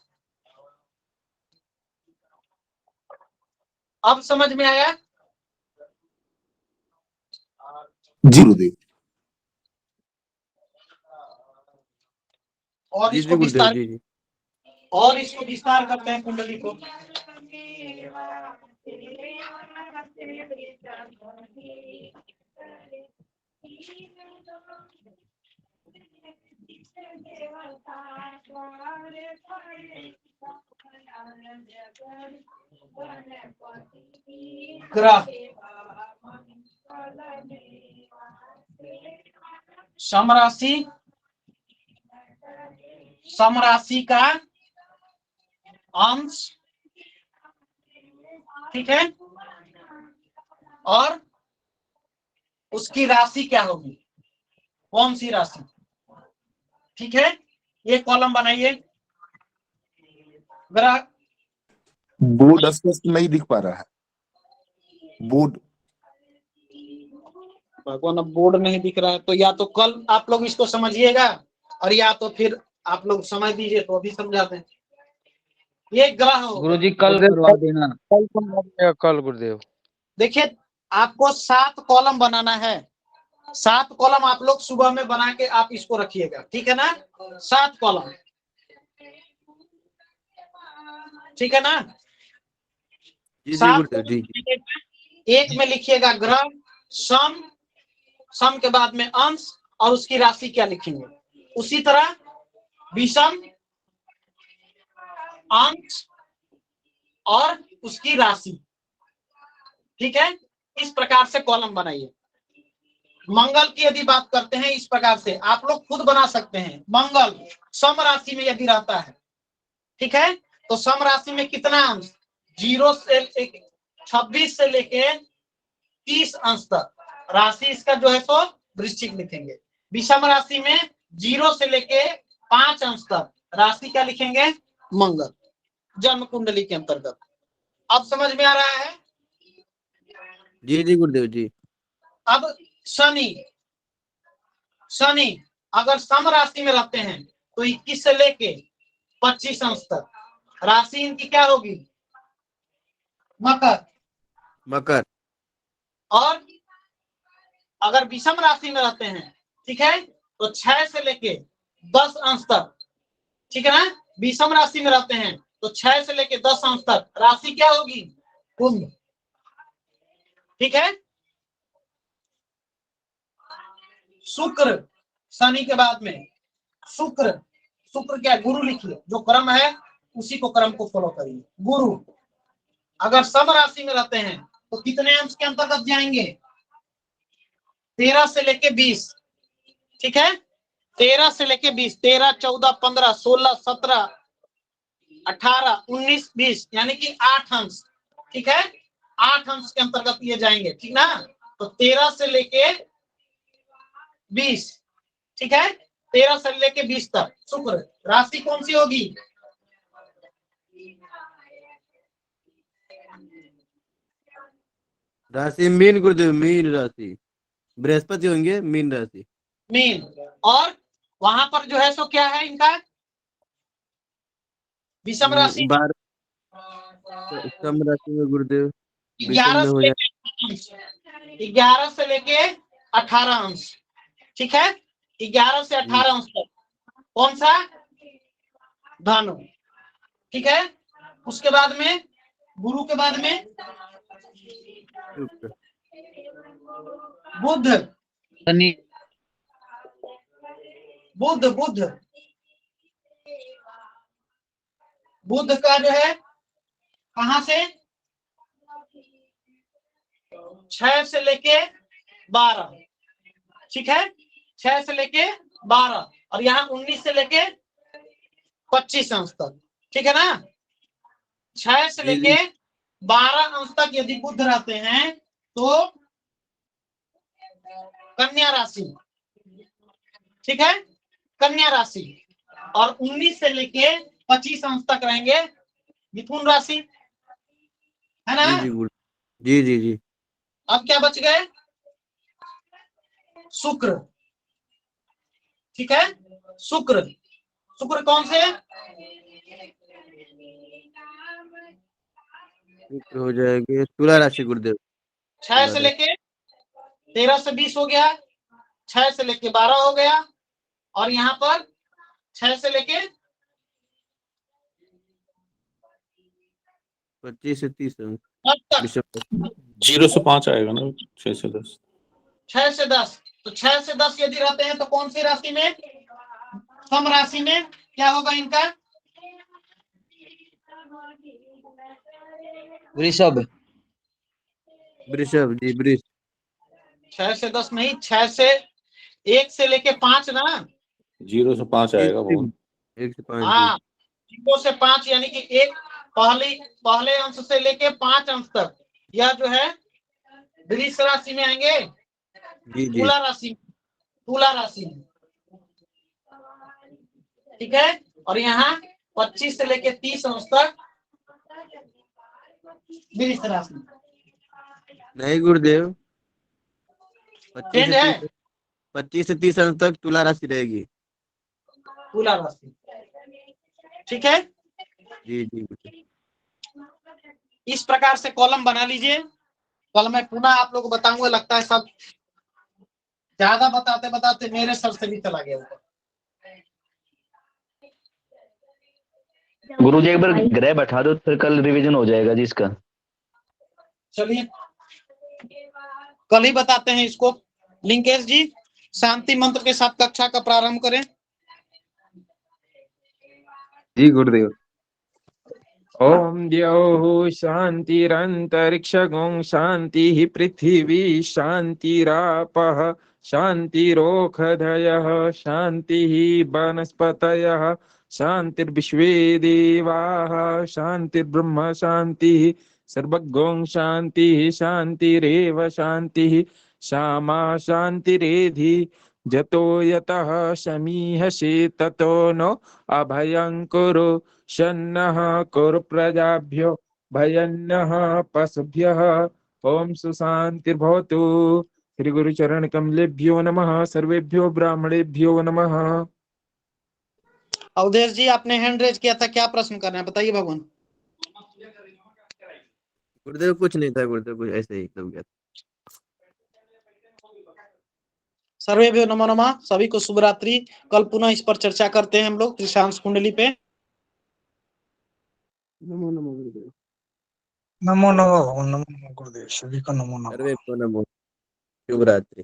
अब समझ में आया? जी गुरुदेव। और इसको विस्तार करते हैं कुंडली को। ग्रह सम राशि का अंश, ठीक है, और उसकी राशि क्या होगी, कौन सी राशि। ठीक है। ये कॉलम बनाइए। ग्रह बोर्ड स्पष्ट नहीं दिख पा रहा है, बोर्ड भगवान अब बोर्ड नहीं दिख रहा है तो या तो कल आप लोग इसको समझिएगा, और या तो फिर आप लोग समझ दीजिए तो अभी समझा दें। ये ग्रह हो गुरुजी कल करवा देना, कल गुरुदेव। देखिए आपको 7 कॉलम बनाना है। 7 कॉलम आप लोग सुबह में बना के आप इसको रखिएगा। ठीक है ना, 7 कॉलम। ठीक है ना। एक में लिखिएगा ग्रह, सम के बाद में अंश और उसकी राशि क्या लिखेंगे। उसी तरह विषम, अंश और उसकी राशि। ठीक है। इस प्रकार से कॉलम बनाइए। मंगल की यदि बात करते हैं इस प्रकार से आप लोग खुद बना सकते हैं। मंगल सम राशि में यदि रहता है, ठीक है, तो सम राशि में कितना अंश? 0 से 26 से लेके 30 अंश तक राशि इसका जो है सो वृश्चिक लिखेंगे। विषम राशि में 0 से लेके 5 अंश तक राशि क्या लिखेंगे? मंगल, जन्म कुंडली के अंतर्गत। अब समझ में आ रहा है? जी जी गुरुदेव जी। अब शनि अगर सम राशि में रहते हैं तो 21 से लेके 25 अंश तक राशि इनकी क्या होगी? मकर। और अगर विषम राशि में रहते हैं, ठीक है, तो 6 से लेके 10 अंश तक, ठीक है ना, विषम राशि में रहते हैं तो 6 से लेके 10 अंश तक राशि क्या होगी? कुंभ। ठीक है। शुक्र शनि के बाद में शुक्र क्या? गुरु लिखिए, जो क्रम है उसी को क्रम को फॉलो करिए। गुरु अगर सम राशि में रहते हैं तो कितने अंश के अंतर्गत जाएंगे? 13 से लेके 20, ठीक है, 13 से लेके 20, 13, 14, 15, 16, 17, 18, 19, 20, यानी कि 8 अंश, ठीक है, 8 अंश के अंतर्गत ये जाएंगे, ठीक ना। तो 13 से लेके 20, ठीक है, 13 से लेके 20 तक शुक्र। राशि कौन सी होगी? राशि मीन गुरुदेव, मीन राशि। बृहस्पति होंगे मीन राशि। मीन। और वहां पर जो है सो क्या है इनका? विषम राशि। सम राशि में गुरुदेव 11 से लेके 18 अंश, ठीक है, 11 से 18 अंश तक कौन सा? धनु, ठीक है। उसके बाद में गुरु के बाद में बुध का जो है कहां से? 6 से लेके 12, ठीक है, 6 से लेके 12 और यहाँ 19 से लेके 25 अंश तक, ठीक है ना। 6 से लेके 12 अंश तक यदि बुध रहते हैं तो कन्या राशि, ठीक है, कन्या राशि। और 19 से लेके 25 अंश तक रहेंगे मिथुन राशि, है ना। जी जी जी। अब क्या बच गए? शुक्र, ठीक है, शुक्र कौन से? हो जाएंगे तुला राशि गुरुदेव। 6 से लेके 13 से 20 हो गया, 6 से लेके 12 हो गया, और यहाँ पर 6 से लेके 25 से 30 अंश। 0 से 5 आएगा ना, 6 से 10। 6 से 10, तो 6 से 10 यदि रहते हैं तो कौन सी राशि में? सम राशि में। क्या होगा इनका? वृषभ जी वृष। 6 से 10 नहीं, 6 से 1 से लेके 5 ना। 0 से 5 आएगा वो। 1 से 5। हाँ, 0 से 5 यानी कि एक पहले अंश से लेके 5 अंश तक यह जो है वृष राशि में आएंगे। तुला राशि में, ठीक है। और यहाँ 25 से लेके 30 अंश तक वृष राशि। नहीं गुरुदेव, 25 से 30 अंश तक तुला राशि रहेगी। तुला राशि, ठीक है। जी जी। इस प्रकार से कॉलम बना लीजिए। कल मैं पुनः आप लोग को बताऊंगा। लगता है सब ज्यादा बताते बताते मेरे सर से भी चला गया ऊपर। गुरुजी एक बार ग्रह बैठा दो, फिर कल रिवीजन हो जाएगा जी इसका। चलिए कल ही बताते हैं इसको। लिंकेश जी शांति मंत्र के साथ कक्षा का प्रारंभ करें। जी गुरुदेव। ओम द्यौः शांतिरंतरिक्षगं शांति पृथिवी शांतिरापः शान्तिरोषधयः शान्तिः वनस्पतयः शान्तिर्विश्वे देवाः शान्तिर्ब्रह्म शान्तिः सर्वगं शान्तिः शान्तिरेव शान्तिः श्यामा शान्तिरेधि जतो यतः शमीहसे ततो नो अभयं कुरु शन्नः कुरु प्रजाभ्यो भयन्नः पशुभ्यः ओम सुशांतिर्भवतु। श्री गुरु चरण कमलेभ्यो नमः। सर्वेभ्यो ब्राह्मणेभ्यो नमः। अवधेश जी आपने हैंड रेज किया था, क्या प्रश्न करना है बताइए भगवान। गुरुदेव कुछ नहीं था गुरुदेव, कुछ ऐसे ही एकदम गया। सर्वेभ्यो नमो नमः, सभी को शुभ रात्रि। कल पुनः इस पर चर्चा करते हैं हम लोग त्रिशांश कुंडली पे। नमो नमो गुरुदेव। नमो नमो भगवान, नमो नमो गुरुदेव, सभी को नमो नमो। सर्वे को नमो। शुभ रात्रि।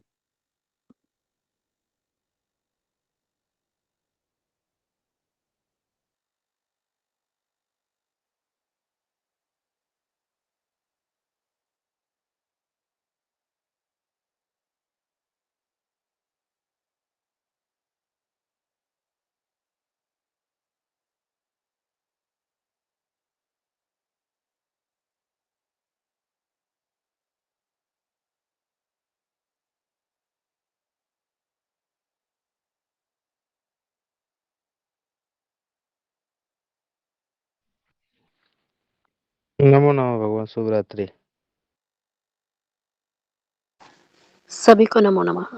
नमो नमः भगवान, शुभ रात्रि। सभी को नमो नमः।